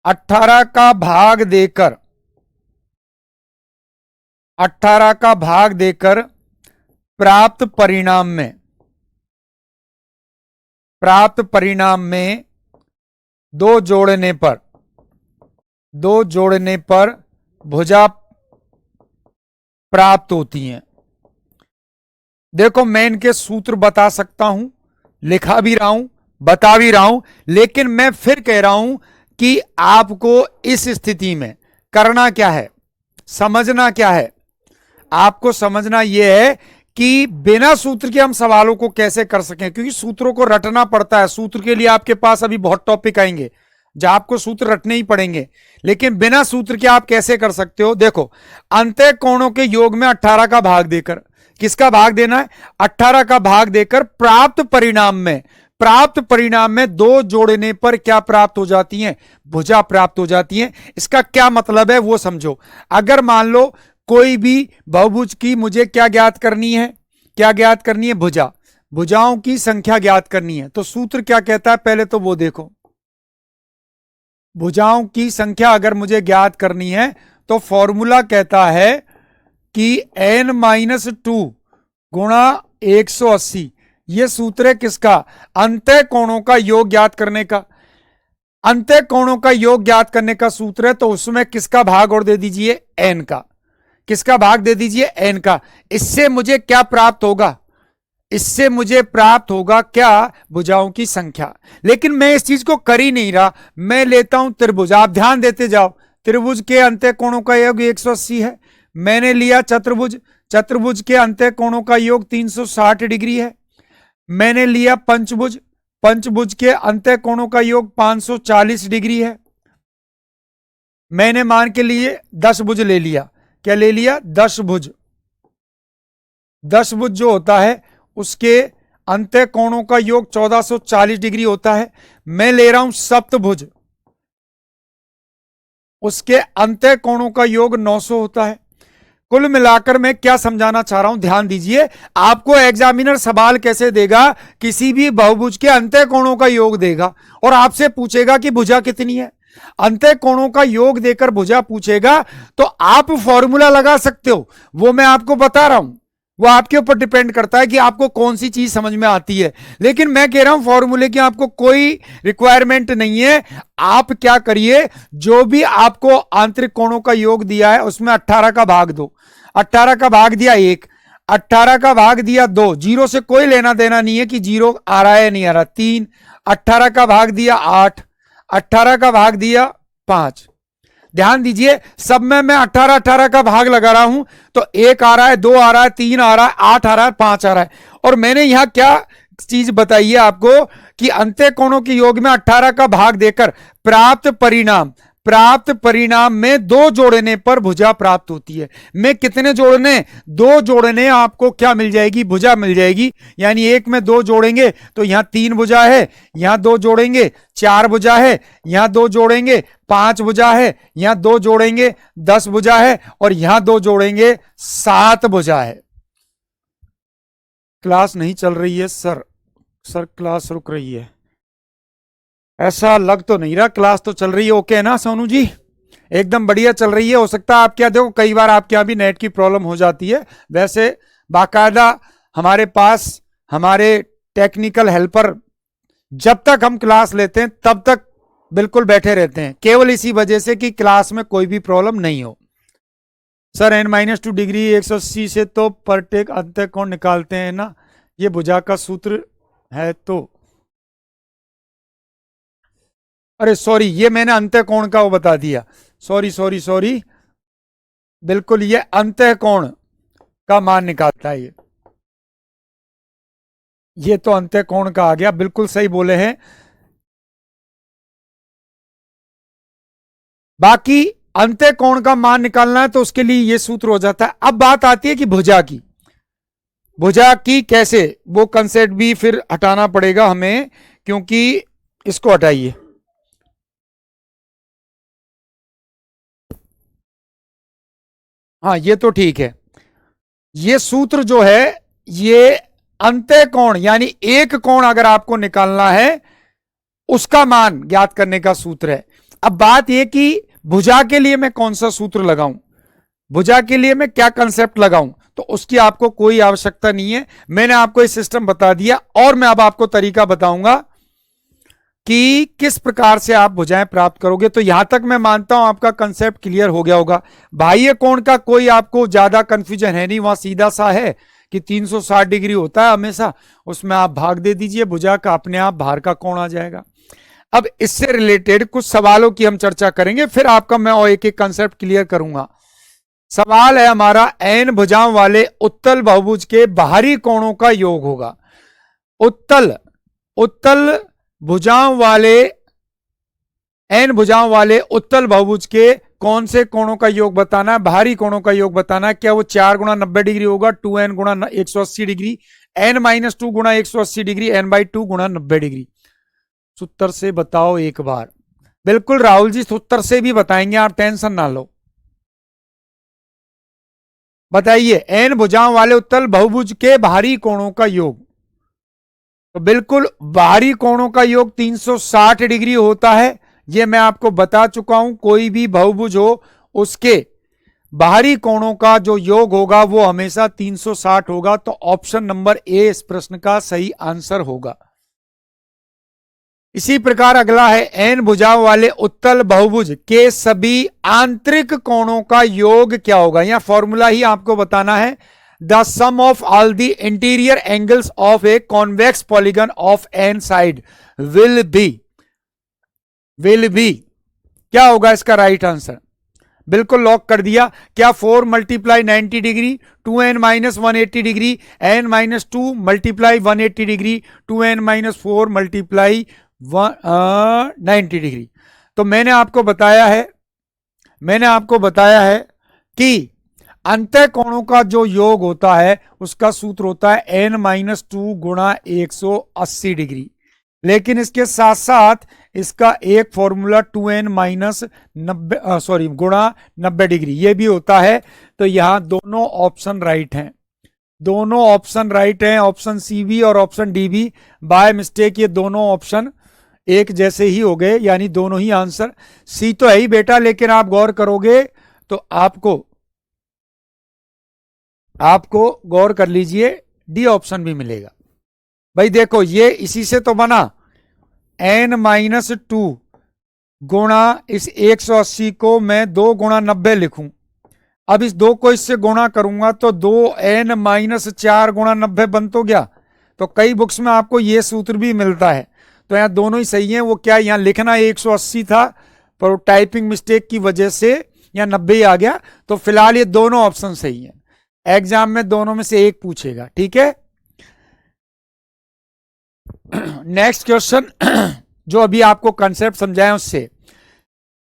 18 का भाग देकर, 18 का भाग देकर प्राप्त परिणाम में दो जोड़ने पर भुजा प्राप्त होती हैं। देखो मैं इनके सूत्र बता सकता हूं, लिखा भी रहा हूं, बता भी रहा हूं, लेकिन मैं फिर कह रहा हूं कि आपको इस स्थिति में करना क्या है, समझना क्या है। आपको समझना यह है कि बिना सूत्र के हम सवालों को कैसे कर सकें, क्योंकि सूत्रों को रटना पड़ता है। सूत्र के लिए आपके पास अभी बहुत टॉपिक आएंगे जहां आपको सूत्र रटने ही पड़ेंगे, लेकिन बिना सूत्र के आप कैसे कर सकते हो? देखो, अंतः कोणों के योग में 18 का भाग देकर, किसका भाग देना है? 18 का भाग देकर प्राप्त परिणाम में दो जोड़ने पर क्या प्राप्त हो जाती हैं? भुजा प्राप्त हो जाती हैं। इसका क्या मतलब है वो समझो। अगर मान लो कोई भी बहुभुज की मुझे क्या ज्ञात करनी है? भुजाओं की संख्या ज्ञात करनी है। तो सूत्र क्या कहता है पहले तो वो देखो। भुजाओं की संख्या अगर मुझे ज्ञात करनी है तो फॉर्मूला कहता है कि n-2 गुणा 180। यह सूत्र है किसका? अंतः कोणों का योग ज्ञात करने का। अंतः कोणों का योग ज्ञात करने का सूत्र है, तो उसमें किसका भाग और दे दीजिए? n का। किसका भाग दे दीजिए? n का। इससे मुझे क्या प्राप्त होगा? इससे मुझे प्राप्त होगा क्या? भुजाओं की संख्या। लेकिन मैं इस चीज को कर ही नहीं रहा, मैं लेता हूं त्रिभुज। आप ध्यान देते जाओ, त्रिभुज के अंतः कोणों का योग 180 है। मैंने लिया चतुर्भुज, चतुर्भुज के अंतः कोणों का योग 360 डिग्री है। मैंने लिया पंचभुज, पंचभुज के अंतः कोणों का योग 540 डिग्री है। मैंने मान के लिए 10 भुज ले लिया। क्या ले लिया? 10 भुज। 10 भुज जो होता है उसके अंतः कोणों का योग 1440 डिग्री होता है। मैं ले रहा हूं सप्तभुज, उसके अंतः कोणों का योग 900 होता है। कुल मिलाकर मैं क्या समझाना चाह रहा हूं, ध्यान दीजिए। आपको एग्जामिनर सवाल कैसे देगा? किसी भी बहुभुज के अंतः कोणों का योग देगा और आपसे पूछेगा कि भुजा कितनी है। अंतः कोणों का योग देकर भुजा पूछेगा तो आप फॉर्मूला लगा सकते हो, वो मैं आपको बता रहा हूं। वो आपके ऊपर डिपेंड करता है कि आपको कौन सी चीज समझ में आती है। लेकिन मैं कह रहा हूं फॉर्मूले की आपको कोई रिक्वायरमेंट नहीं है। आप क्या करिए, जो भी आपको आंतरिक कोणों का योग दिया है उसमें 18 का भाग दो। 18 का भाग दिया 1, 18 का भाग दिया 2, जीरो से कोई लेना देना नहीं है कि जीरो आ रहा है नहीं आ रहा। 3, 18 का भाग दिया 8, 18 का भाग दिया 5। ध्यान दीजिए, सब में मैं 18 18 का भाग लगा रहा हूं, तो 1 आ रहा है, 2 आ रहा है, 3 आ रहा है, 8 आ रहा है, 5 आ रहा है। और मैंने यहां क्या चीज बताई है आपको कि अंत्य कोणों के योग में 18 का भाग देकर प्राप्त परिणाम में 2 जोड़ने पर भुजा प्राप्त होती है। में कितने जोड़ने? 2 जोड़ने, आपको क्या मिल जाएगी? भुजा मिल जाएगी। यानी एक में 2 जोड़ेंगे तो यहां 3 भुजा है, यहां 2 जोड़ेंगे 4 भुजा है, यहां 2 जोड़ेंगे 5 भुजा है, यहां 2 जोड़ेंगे 10 भुजा है, और यहां 2 जोड़ेंगे 7 भुजा है। क्लास नहीं चल रही है सर क्लास रुक रही है, ऐसा लग तो नहीं रहा। क्लास तो चल रही है, ओके है ना सोनू जी? एकदम बढ़िया चल रही है। हो सकता है आपके यहाँ, देखो कई बार आपके यहाँ भी नेट की प्रॉब्लम हो जाती है। वैसे बाकायदा हमारे पास हमारे टेक्निकल हेल्पर जब तक हम क्लास लेते हैं तब तक बिल्कुल बैठे रहते हैं, केवल इसी वजह से कि क्लास में कोई भी प्रॉब्लम नहीं हो। सर n-2 डिग्री 180 से तो परटेक अंतः कोण निकालते हैं ना, ये भुजा का सूत्र है। तो अरे सॉरी, ये मैंने अंतः कोण का वो बता दिया, सॉरी, बिल्कुल ये अंतः कोण का मान निकालता है। ये तो अंतः कोण का आ गया, बिल्कुल सही बोले हैं। बाकी अंतः कोण का मान निकालना है तो उसके लिए ये सूत्र हो जाता है। अब बात आती है कि भुजा की कैसे, वो कंसेप्ट भी फिर हटाना पड़ेगा हमें, क्योंकि इसको हटाइए। हाँ ये तो ठीक है। ये सूत्र जो है ये अंतः कोण यानी एक कोण अगर आपको निकालना है उसका मान ज्ञात करने का सूत्र है। अब बात यह कि भुजा के लिए मैं कौन सा सूत्र लगाऊं, भुजा के लिए मैं क्या कंसेप्ट लगाऊं, तो उसकी आपको कोई आवश्यकता नहीं है। मैंने आपको ये सिस्टम बता दिया और मैं अब आपको तरीका बताऊंगा कि किस प्रकार से आप भुजाएं प्राप्त करोगे। तो यहां तक मैं मानता हूं आपका कंसेप्ट क्लियर हो गया होगा। बाह्य कोण का कोई आपको ज्यादा कंफ्यूजन है नहीं, वहां सीधा सा है कि 360 डिग्री होता है हमेशा, उसमें आप भाग दे दीजिए, भुजा का अपने आप बाहर का कोण आ जाएगा। अब इससे रिलेटेड कुछ सवालों की हम चर्चा करेंगे, फिर आपका मैं और एक एक कंसेप्ट क्लियर करूंगा। सवाल है हमारा, एन भुजाओं वाले उत्तल बहुभुज के बाहरी कोणों का योग होगा। उत्तल भुजाओं वाले एन भुजाओं वाले उत्तल बहुभुज के कौन से कोणों का योग बताना है, बाहरी कोणों का योग बताना है। क्या वो 4 गुणा 90 डिग्री होगा, 2n गुणा 180 डिग्री, n-2 गुणा 180 डिग्री, n/2 गुणा 90 डिग्री? सूत्र से बताओ एक बार। बिल्कुल राहुल जी, सूत्र से भी बताएंगे, आप टेंशन ना लो। बताइए, एन भुजाओं वाले उत्तल बहुभुज के बाहरी कोणों का योग। तो बिल्कुल बाहरी कोणों का योग 360 डिग्री होता है, यह मैं आपको बता चुका हूं। कोई भी बहुभुज हो उसके बाहरी कोणों का जो योग होगा वो हमेशा 360 होगा। तो ऑप्शन नंबर ए इस प्रश्न का सही आंसर होगा। इसी प्रकार अगला है, एन भुजाओं वाले उत्तल बहुभुज के सभी आंतरिक कोणों का योग क्या होगा। यहां फॉर्मूला ही आपको बताना है। The sum of all the interior angles of a convex polygon of n side will be क्या होगा इसका राइट आंसर? बिल्कुल लॉक कर दिया। क्या 4 × 90 degree 2n-180 degree, n-2 × 180 degree, 2n-4 × 90 degree. तो मैंने आपको बताया है कि अंतः कोणों का जो योग होता है उसका सूत्र होता है n-2 गुणा 180 डिग्री। लेकिन इसके साथ साथ इसका एक फॉर्मूला 2n-90 गुणा 90 डिग्री ये भी होता है। तो यहां दोनों ऑप्शन राइट हैं, ऑप्शन सी भी और ऑप्शन डी भी। बाय मिस्टेक ये दोनों ऑप्शन एक जैसे ही हो गए, यानी दोनों ही आंसर। सी तो है ही बेटा, लेकिन आप गौर करोगे तो आपको गौर कर लीजिए, डी ऑप्शन भी मिलेगा। भाई देखो, ये इसी से तो बना, n-2 गुणा इस 180 को मैं 2 गुणा 90 लिखूं। अब इस 2 को इससे गुणा करूंगा तो 2n-4 गुणा 90 बन तो गया। तो कई बुक्स में आपको ये सूत्र भी मिलता है, तो यहां दोनों ही सही है। वो क्या यहां लिखना 180 था पर वो टाइपिंग मिस्टेक की वजह से या 90 ही आ गया। तो फिलहाल ये दोनों ऑप्शन सही है, एग्जाम में दोनों में से एक पूछेगा, ठीक है। नेक्स्ट क्वेश्चन जो अभी आपको कंसेप्ट समझाया उससे,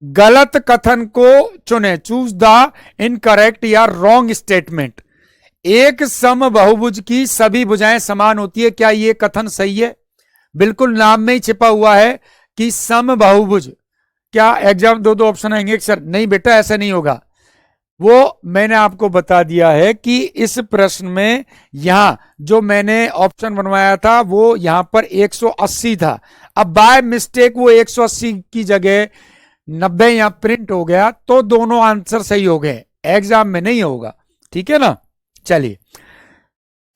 गलत कथन को चुने, चूज द इनकरेक्ट या रॉन्ग स्टेटमेंट। एक सम बहुभुज की सभी भुजाएं समान होती है, क्या यह कथन सही है? बिल्कुल नाम में ही छिपा हुआ है कि सम बहुभुज। क्या एग्जाम दो ऑप्शन आएंगे सर? नहीं बेटा, ऐसा नहीं होगा। वो मैंने आपको बता दिया है कि इस प्रश्न में यहां जो मैंने ऑप्शन बनवाया था वो यहां पर 180 था, अब बाय मिस्टेक वो 180 की जगह 90 यहां प्रिंट हो गया, तो दोनों आंसर सही हो गए, एग्जाम में नहीं होगा, ठीक है ना। चलिए,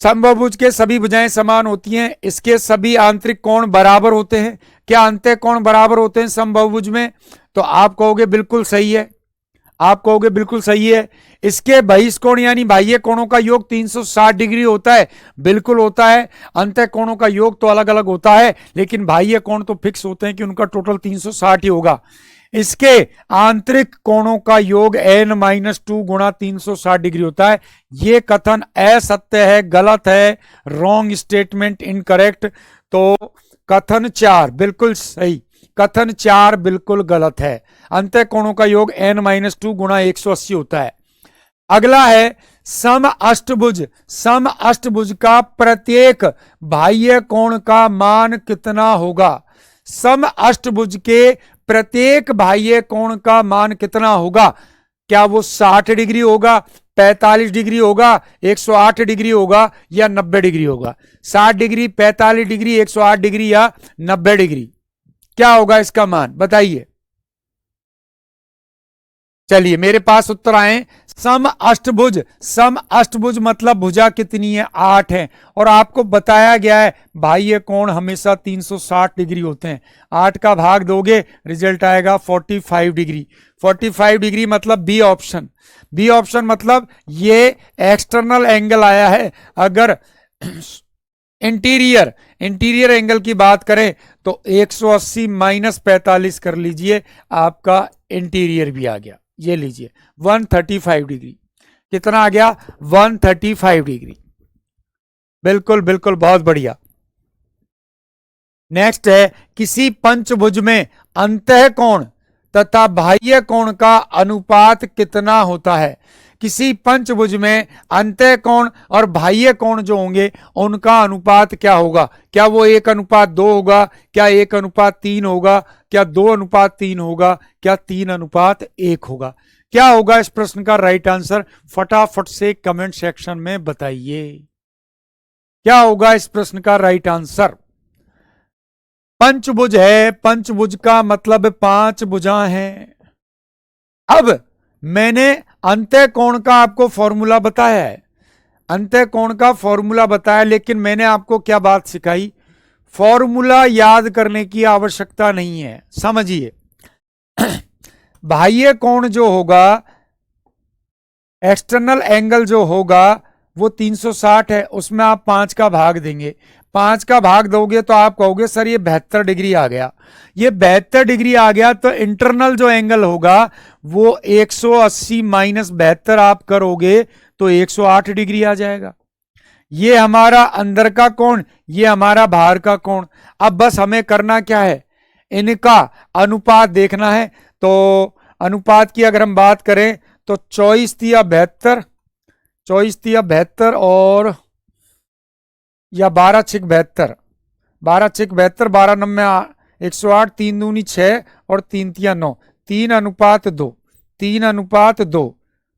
समबाहुभुज के सभी भुजाएं समान होती हैं, इसके सभी आंतरिक कोण बराबर होते हैं। क्या अंतः कोण बराबर होते हैं समबाहुभुज में? तो आप कहोगे बिल्कुल सही है, आप कहोगे बिल्कुल सही है। इसके बहिष्कोण यानी बाह्य कोणों का योग 360 डिग्री होता है, बिल्कुल होता है। अंतः कोणों का योग तो अलग अलग होता है, लेकिन बाह्य कोण तो फिक्स होते हैं कि उनका टोटल 360 ही होगा। इसके आंतरिक कोणों का योग n-2 गुणा 360 डिग्री होता है। यह कथन असत्य है, गलत है, रॉन्ग स्टेटमेंट, इनकरेक्ट। तो कथन 4 बिल्कुल सही, कथन 4 बिल्कुल गलत है। अंतः कोणों का योग n-2 गुणा 180 होता है। अगला है सम अष्टभुज। सम अष्टभुज का प्रत्येक बाह्य कोण का मान कितना होगा? सम अष्टभुज के प्रत्येक बाह्य कोण का मान कितना होगा? क्या वो 60 डिग्री होगा, 45 डिग्री होगा, 108 डिग्री होगा या 90 डिग्री होगा? 60 डिग्री, 45 डिग्री, 108 डिग्री या 90 डिग्री? क्या होगा इसका मान, बताइए। चलिए, मेरे पास उत्तर आए। सम अष्टभुज, सम अष्टभुज मतलब भुजा कितनी है? 8 है, और आपको बताया गया है बाह्य कोण हमेशा 360 डिग्री होते हैं। 8 का भाग दोगे, रिजल्ट आएगा 45 डिग्री। 45 डिग्री मतलब बी ऑप्शन। बी ऑप्शन मतलब ये एक्सटर्नल एंगल आया है। अगर इंटीरियर एंगल की बात करें तो 180 माइनस 45 कर लीजिए, आपका इंटीरियर भी आ गया। ये लीजिए 135 डिग्री। कितना आ गया? 135 डिग्री। बिल्कुल बिल्कुल, बहुत बढ़िया। नेक्स्ट है, किसी पंचभुज में अंतः कोण तथा बाह्य कोण का अनुपात कितना होता है? किसी पंचभुज में अंतः कोण और बाह्य कोण जो होंगे उनका अनुपात क्या होगा? क्या वो 1:2 होगा? क्या 1:3 होगा? क्या 2:3 होगा? क्या 3:1 होगा? क्या होगा इस प्रश्न का राइट आंसर? फटाफट से कमेंट सेक्शन में बताइए, क्या होगा इस प्रश्न का राइट आंसर? पंचभुज है, पंचभुज का मतलब 5 भुजाएं हैं। अब मैंने अंतः कोण का आपको फॉर्मूला बताया है, अंतः कोण का फॉर्मूला बताया, लेकिन मैंने आपको क्या बात सिखाई? फॉर्मूला याद करने की आवश्यकता नहीं है, समझिए। बाह्य कोण जो होगा, एक्सटर्नल एंगल जो होगा वो 360 है, उसमें आप 5 का भाग देंगे। 5 का भाग दोगे तो आप कहोगे सर ये 72 डिग्री आ गया। ये 72 डिग्री आ गया तो इंटरनल जो एंगल होगा वो 180 माइनस 72 आप करोगे तो 108 डिग्री आ जाएगा। ये हमारा अंदर का कोण, ये हमारा बाहर का कोण। अब बस हमें करना क्या है? इनका अनुपात देखना है। तो अनुपात की अगर हम बात करें तो 24 तिया 72, 24 तिया 72 और या 12×6 72, 12×6 72, 12×9 108, 3 दूनी 6 और 3 तिया 9, 3:2, 3:2।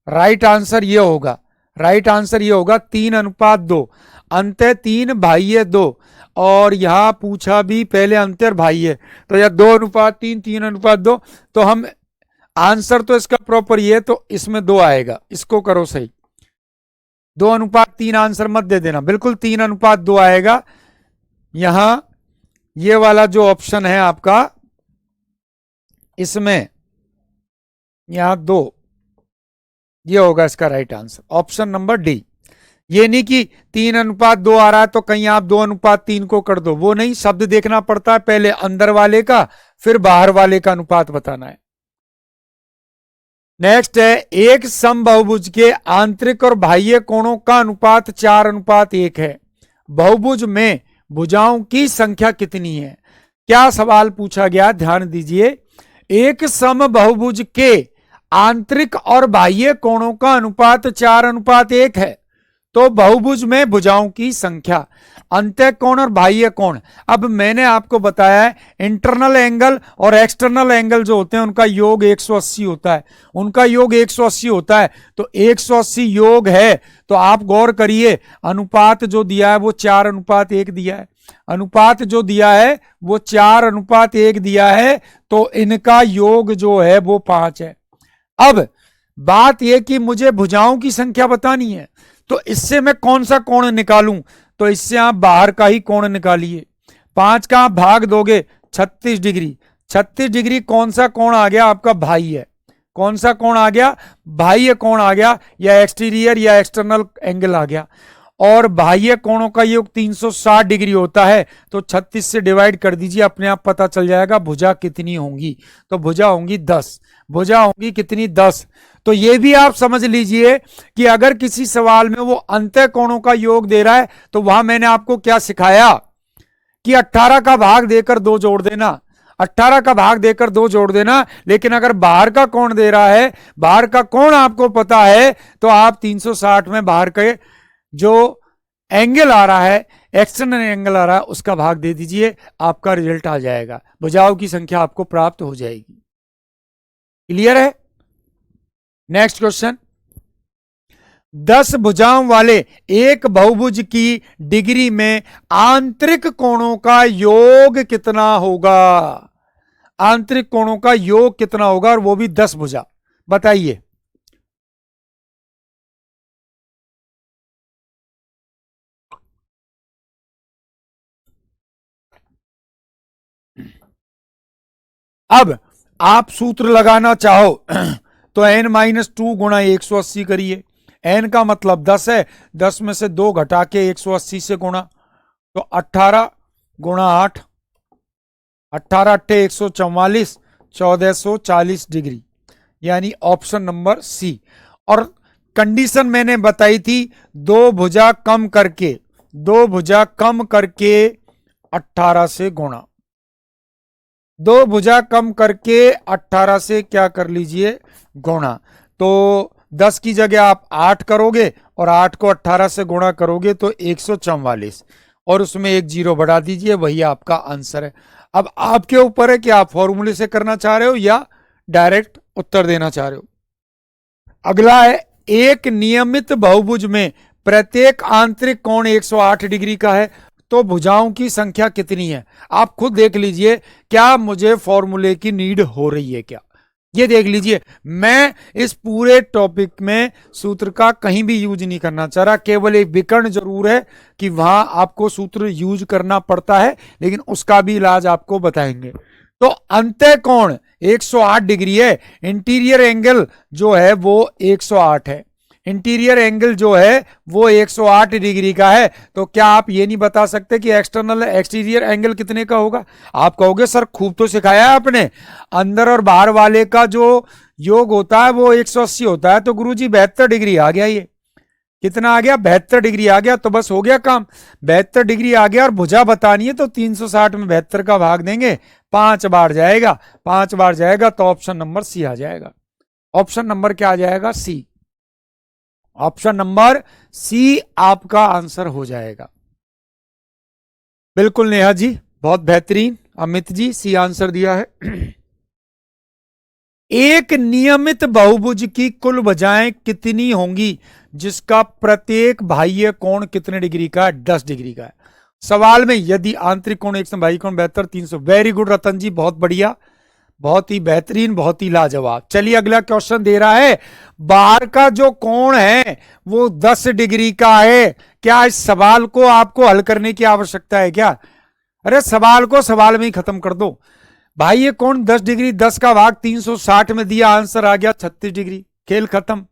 राइट आंसर ये होगा, राइट आंसर ये होगा 3:2। अंतः 3 बाह्य 2, और यहां पूछा भी पहले अंतर बाह्य, तो यह 2:3, 3:2। तो हम आंसर तो इसका प्रॉपर ये है, तो इसमें 2 आएगा, इसको करो सही। 2:3 आंसर मत दे देना, बिल्कुल 3:2 आएगा। यहां ये वाला जो ऑप्शन है आपका, इसमें यहां 2, ये होगा इसका right answer, option number D. ये नहीं कि 3:2 आ रहा है तो कहीं आप 2:3 को कर दो, वो नहीं। शब्द देखना पड़ता है, पहले अंदर वाले का फिर बाहर वाले का अनुपात बताना है। नेक्स्ट है, एक समबाहुभुज के आंतरिक और बाह्य कोणों का अनुपात 4:1 है। बहुभुज में भुजाओं की संख्या कितनी है? क्या सवाल पूछा गया, ध्यान दीजिए। एक समबाहुभुज के आंतरिक और बाह्य कोणों का अनुपात 4:1 है। तो बहुभुज में भुजाओं की संख्या, अंतः कोण और बाह्य कोण। अब मैंने आपको बताया है इंटरनल एंगल और एक्सटर्नल एंगल जो होते हैं उनका योग 180 होता है, उनका योग 180 होता है। तो 180 योग है, तो आप गौर करिए अनुपात जो दिया है वो 4:1 दिया है, अनुपात जो दिया है वो 4:1 दिया है। तो इनका योग जो है वो 5 है। अब बात यह कि मुझे भुजाओं की संख्या बतानी है, तो इससे मैं कौन सा कोण निकालूं? तो इससे आप बाहर का ही कोण निकालिए। 5 का आप भाग दोगे 36 डिग्री, 36 डिग्री कौन सा कोण आ गया आपका? बाह्य। कौन सा कोण आ गया? बाह्य कोण आ गया, या एक्सटीरियर या एक्सटर्नल एंगल आ गया। और बाह्य कोणों का योग 360 डिग्री होता है। तो 36 से डिवाइड कर दीजिए, अपने आप पता चल जाएगा भुजा कितनी होंगी। तो भुजा होंगी 10, भुजा होंगी कितनी? 10। तो ये भी आप समझ लीजिए कि अगर किसी सवाल में वो अंतः कोणों का योग दे रहा है तो वहां मैंने आपको क्या सिखाया कि 18 का भाग देकर 2 जोड़ देना, 18 का भाग देकर 2 जोड़ देना। लेकिन अगर बाहर का कोण दे रहा है, बाहर का कोण आपको पता है, तो आप 360 में बाहर के जो एंगल आ रहा है, एक्सटर्नल एंगल आ रहा है, उसका भाग दे दीजिए, आपका रिजल्ट आ जाएगा, भुजाओं की संख्या आपको प्राप्त हो जाएगी। क्लियर है? नेक्स्ट क्वेश्चन, 10 भुजाओं वाले एक बहुभुज की डिग्री में आंतरिक कोणों का योग कितना होगा? आंतरिक कोणों का योग कितना होगा, और वो भी 10 भुजा, बताइए। अब आप सूत्र लगाना चाहो तो n-2 गुणा 180 करिए। n का मतलब 10 है, 10 में से 2 घटा के 180 से गुणा, तो 18 गुणा 8, 18 अट्ठे 144, 1440 डिग्री, यानी ऑप्शन नंबर सी। और कंडीशन मैंने बताई थी, 2 भुजा कम करके, 2 भुजा कम करके 18 से गुणा, 2 भुजा कम करके 18 से क्या कर लीजिए? गुणा। तो 10 की जगह आप 8 करोगे और 8 को 18 से गुणा करोगे तो 144, और उसमें एक 0 बढ़ा दीजिए, वही आपका आंसर है। अब आपके ऊपर है कि आप फॉर्मूले से करना चाह रहे हो या डायरेक्ट उत्तर देना चाह रहे हो। अगला है, एक नियमित बहुभुज में प्रत्येक आंतरिक कोण 108 डिग्री का है, तो भुजाओं की संख्या कितनी है? आप खुद देख लीजिए, क्या मुझे फॉर्मूले की नीड हो रही है क्या? ये देख लीजिए, मैं इस पूरे टॉपिक में सूत्र का कहीं भी यूज नहीं करना चाह रहा, केवल एक विकर्ण जरूर है कि वहां आपको सूत्र यूज करना पड़ता है, लेकिन उसका भी इलाज आपको बताएंगे। तो अंतः कोण 108 डिग्री है, इंटीरियर एंगल जो है वो 108 है, इंटीरियर एंगल जो है वो 108 डिग्री का है। तो क्या आप ये नहीं बता सकते कि एक्सटर्नल एक्सटीरियर एंगल कितने का होगा? आप कहोगे सर खूब तो सिखाया है आपने, अंदर और बाहर वाले का जो योग होता है वो 180 होता है। तो गुरुजी 72 डिग्री आ गया, ये कितना आ गया? 72 डिग्री आ गया। तो बस हो गया काम, 72 डिग्री आ गया। और भुजा बतानी है तो 360 में 72 का भाग देंगे, 5 बार जाएगा, 5 बार जाएगा, तो ऑप्शन नंबर सी आ जाएगा। ऑप्शन नंबर क्या आ जाएगा? सी। ऑप्शन नंबर सी आपका आंसर हो जाएगा। बिल्कुल नेहा जी, बहुत बेहतरीन। अमित जी, सी आंसर दिया है। एक नियमित बहुभुज की कुल भुजाएं कितनी होंगी जिसका प्रत्येक बाह्य कोण कितने डिग्री का है? 10 डिग्री का है। सवाल में यदि आंतरिक कोण 100, बाह्य कोण 72, 300। वेरी गुड रतन जी, बहुत बढ़िया, बहुत ही बेहतरीन, बहुत ही लाजवाब। चलिए अगला क्वेश्चन दे रहा है, बाहर का जो कोण है वो 10 डिग्री का है। क्या इस सवाल को आपको हल करने की आवश्यकता है क्या? अरे सवाल को सवाल में ही खत्म कर दो। भाई ये कोण 10 डिग्री, 10 का भाग 360 में दिया, आंसर आ गया 36 डिग्री, खेल खत्म।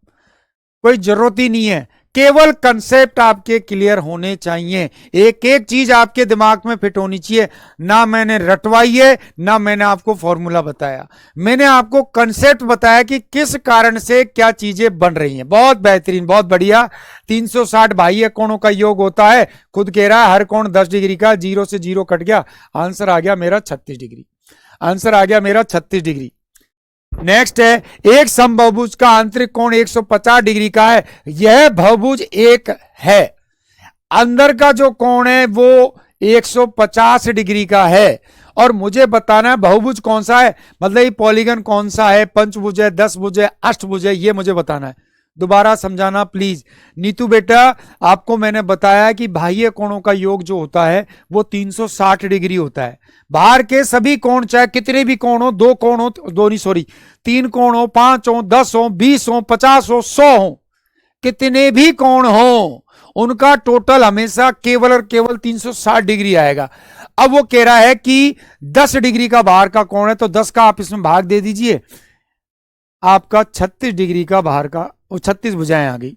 कोई जरूरत ही नहीं है केवल कंसेप्ट आपके क्लियर होने चाहिए, एक एक चीज आपके दिमाग में फिट होनी चाहिए। ना मैंने रटवाई है, ना मैंने आपको फॉर्मूला बताया, मैंने आपको कंसेप्ट बताया कि किस कारण से क्या चीजें बन रही हैं। बहुत बेहतरीन, बहुत बढ़िया। 360 बाह्य कोणों का योग होता है, खुद कह रहा है हर कोण 10 डिग्री का, 0 से 0 कट गया, आंसर आ गया मेरा 36 डिग्री, आंसर आ गया मेरा 36 डिग्री। नेक्स्ट है, एक समबहुभुज का आंतरिक कोण 150 डिग्री का है, यह बहुभुज एक है, अंदर का जो कोण है वो 150 डिग्री का है, और मुझे बताना है बहुभुज कौन सा है, मतलब ये पॉलीगन कौन सा है, पंचभुज है, 10 भुज है, अष्टभुज है, ये मुझे बताना है। दोबारा समझाना प्लीज। नीतू बेटा, आपको मैंने बताया कि बाह्य कोणों का योग जो होता है वो 360 डिग्री होता है। बाहर के सभी कोण, चाहे कितने भी कोण हो, 2 कोण हो, 2 नहीं सॉरी 3 कोण हो, 5 हो, 10 हो, 20 हो, 50 हो, 100 हो, कितने भी कोण हो, उनका टोटल हमेशा केवल और केवल 360 डिग्री आएगा। अब वो कह रहा है कि 10 डिग्री का बाहर का कोण है, तो 10 का आप इसमें भाग दे दीजिए, आपका 36 डिग्री का बाहर का, 36 भुजाएं आ गई,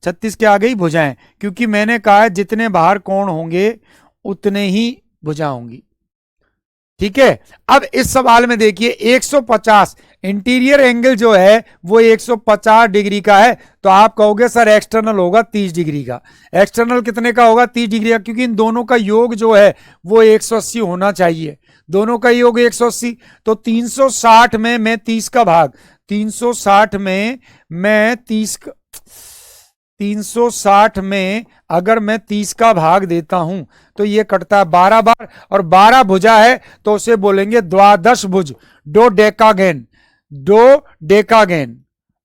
36 क्या आ गई, भुजाएं, क्योंकि मैंने कहा है जितने बाहर कोण होंगे उतने ही भुजा होंगी। ठीक है, अब इस सवाल में देखिए 150 इंटीरियर एंगल जो है वो 150 डिग्री का है, तो आप कहोगे सर एक्सटर्नल होगा 30 डिग्री का। एक्सटर्नल कितने का होगा, 30 डिग्री का, क्योंकि इन दोनों का योग जो है वो 180 होना चाहिए, दोनों का योग 180। तो 360 में मैं 30 का भाग, 360 में मैं 360 में अगर मैं 30 का भाग देता हूं तो ये कटता है 12 बार, और 12 भुजा है तो उसे बोलेंगे द्वादश भुज, डोडेकागेन, डोडेकागेन,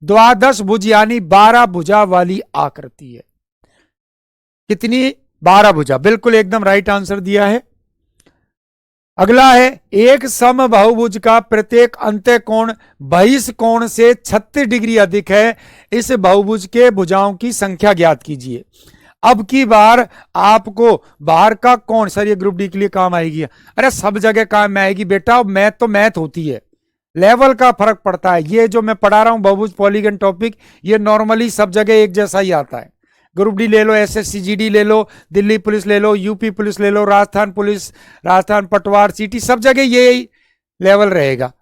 द्वादश भुज यानी 12 भुजा वाली आकृति है। कितनी, 12 भुजा, बिल्कुल एकदम राइट आंसर दिया है। अगला है, एक समबाहुभुज का प्रत्येक अंत्यकोण बहिष्कोण से 36 डिग्री अधिक है, इस बहुभुज के भुजाओं की संख्या ज्ञात कीजिए। अब की बार आपको बाहर का कोण, सर ये ग्रुप डी के लिए काम आएगी, अरे सब जगह काम में आएगी बेटा, मैथ तो मैथ होती है, लेवल का फर्क पड़ता है। ये जो मैं पढ़ा रहा हूं बहुभुज पॉलीगन टॉपिक, ये नॉर्मली सब जगह एक जैसा ही आता है। ग्रुप डी ले लो, एसएससी जीडी ले लो, दिल्ली पुलिस ले लो, यूपी पुलिस ले लो, राजस्थान पुलिस, राजस्थान पटवार, सिटी, सब जगह यही लेवल रहेगा।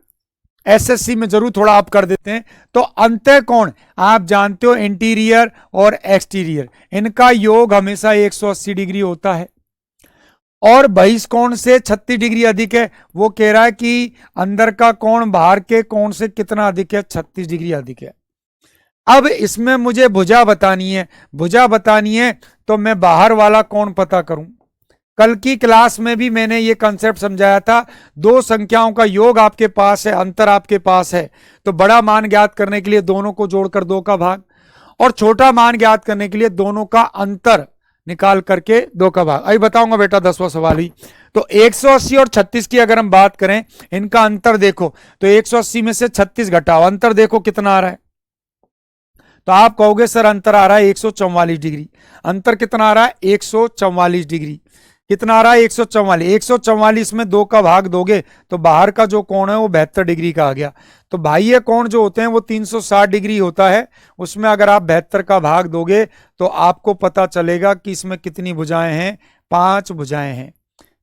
एसएससी में जरूर थोड़ा आप कर देते हैं। तो अंतःकोण आप जानते हो, इंटीरियर और एक्सटीरियर, इनका योग हमेशा 180 डिग्री होता है, और बहिष्कोण से 36 डिग्री अधिक है। वो कह रहा है कि अंदर का कोण बाहर के कोण से कितना अधिक है, 36 डिग्री अधिक है। अब इसमें मुझे भुजा बतानी है, भुजा बतानी है तो मैं बाहर वाला कोण पता करूं। कल की क्लास में भी मैंने ये कंसेप्ट समझाया था, दो संख्याओं का योग आपके पास है, अंतर आपके पास है, तो बड़ा मान ज्ञात करने के लिए दोनों को जोड़कर 2 का भाग, और छोटा मान ज्ञात करने के लिए दोनों का अंतर निकाल करके 2 का भाग। अभी बताऊंगा बेटा 10वां सवाल ही। तो 180 और 36 की अगर हम बात करें, इनका अंतर देखो, तो 180 में से 36 घटाओ, अंतर देखो कितना आ रहा है, तो आप कहोगे सर अंतर आ रहा है 144 डिग्री। अंतर कितना आ रहा है, 144 डिग्री। कितना आ रहा है, 144। 144 में 2 का भाग दोगे तो बाहर का जो कोण है वो 72 डिग्री का आ गया। तो बाह्य कोण जो होते हैं वो 360 डिग्री होता है, उसमें अगर आप 72 का भाग दोगे तो आपको पता चलेगा कि इसमें कितनी भुजाएं हैं, 5 भुजाएं हैं।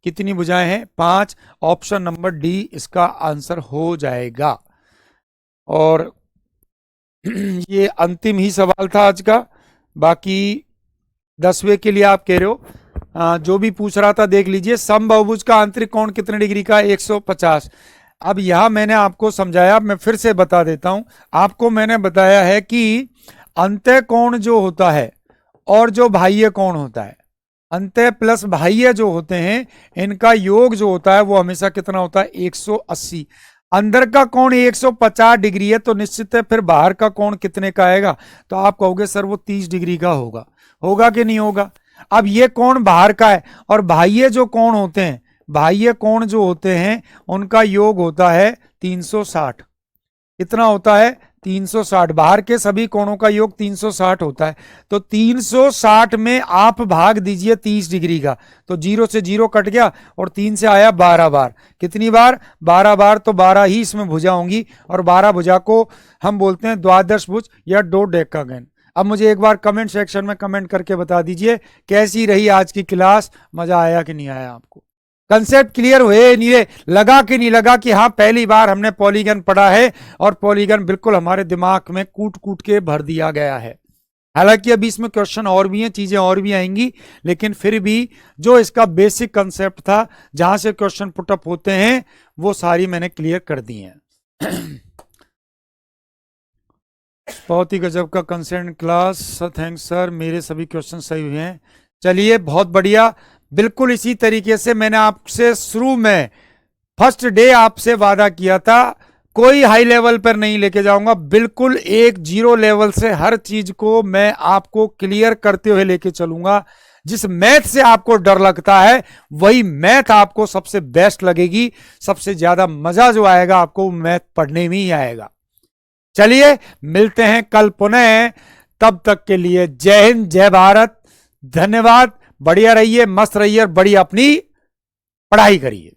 कितनी भुजाएं हैं, 5। ऑप्शन नंबर डी इसका आंसर हो जाएगा। और ये अंतिम ही सवाल था आज का, बाकी 10वें के लिए आप कह रहे हो, जो भी पूछ रहा था देख लीजिए। समबाहुभुज का आंतरिक कोण कितने डिग्री का, 150। अब यहां मैंने आपको समझाया, मैं फिर से बता देता हूं आपको। मैंने बताया है कि अंतःकोण जो होता है और जो बाह्य कोण होता है, अंतः प्लस बाह्य जो होते हैं, इनका योग जो होता है वो हमेशा कितना होता है, 180। अंदर का कोण 150 डिग्री है, तो निश्चित है फिर बाहर का कोण कितने का आएगा, तो आप कहोगे सर वो 30 डिग्री का होगा। होगा कि नहीं होगा। अब ये कोण बाहर का है, और बाह्य जो कोण होते हैं, बाह्य कोण जो होते हैं उनका योग होता है 360। कितना होता है, 360। बाहर के सभी कोणों का योग 360 होता है। तो 360 में आप भाग दीजिए 30 डिग्री का, तो 0 से 0 कट गया, और 3 से आया 12 बार। कितनी बार, 12 बार, तो 12 ही इसमें भुजा होंगी, और 12 भुजा को हम बोलते हैं द्वादश भुज या डोडेकागन। अब मुझे एक बार कमेंट सेक्शन में कमेंट करके बता दीजिए कैसी रही आज की क्लास, मजा आया कि नहीं आया आपको, कंसेप्ट क्लियर हुए नहीं रहे, लगा कि नहीं लगा कि हाँ पहली बार हमने पॉलीगन पढ़ा है और पॉलीगन बिल्कुल हमारे दिमाग में कूट कूट के भर दिया गया है। हालांकि अभी इसमें क्वेश्चन और भी हैं, चीजें और भी आएंगी, लेकिन फिर भी जो इसका बेसिक कंसेप्ट था जहां से क्वेश्चन पुटअप होते हैं वो सारी मैंने क्लियर कर दी हैं। बहुत ही गजब का consent class sir, thanks sir, मेरे सभी क्वेश्चन सही हुए हैं। चलिए बहुत बढ़िया, बिल्कुल इसी तरीके से मैंने आपसे शुरू में फर्स्ट डे आपसे वादा किया था, कोई हाई लेवल पर नहीं लेके जाऊंगा, बिल्कुल एक जीरो लेवल से हर चीज को मैं आपको क्लियर करते हुए लेके चलूंगा। जिस मैथ से आपको डर लगता है वही मैथ आपको सबसे बेस्ट लगेगी, सबसे ज्यादा मजा जो आएगा आपको मैथ पढ़ने में ही आएगा। चलिए मिलते हैं कल पुनः, तब तक के लिए जय हिंद, जय भारत, धन्यवाद। बढ़िया रहिए, मस्त रहिए, बढ़िया अपनी पढ़ाई करिए।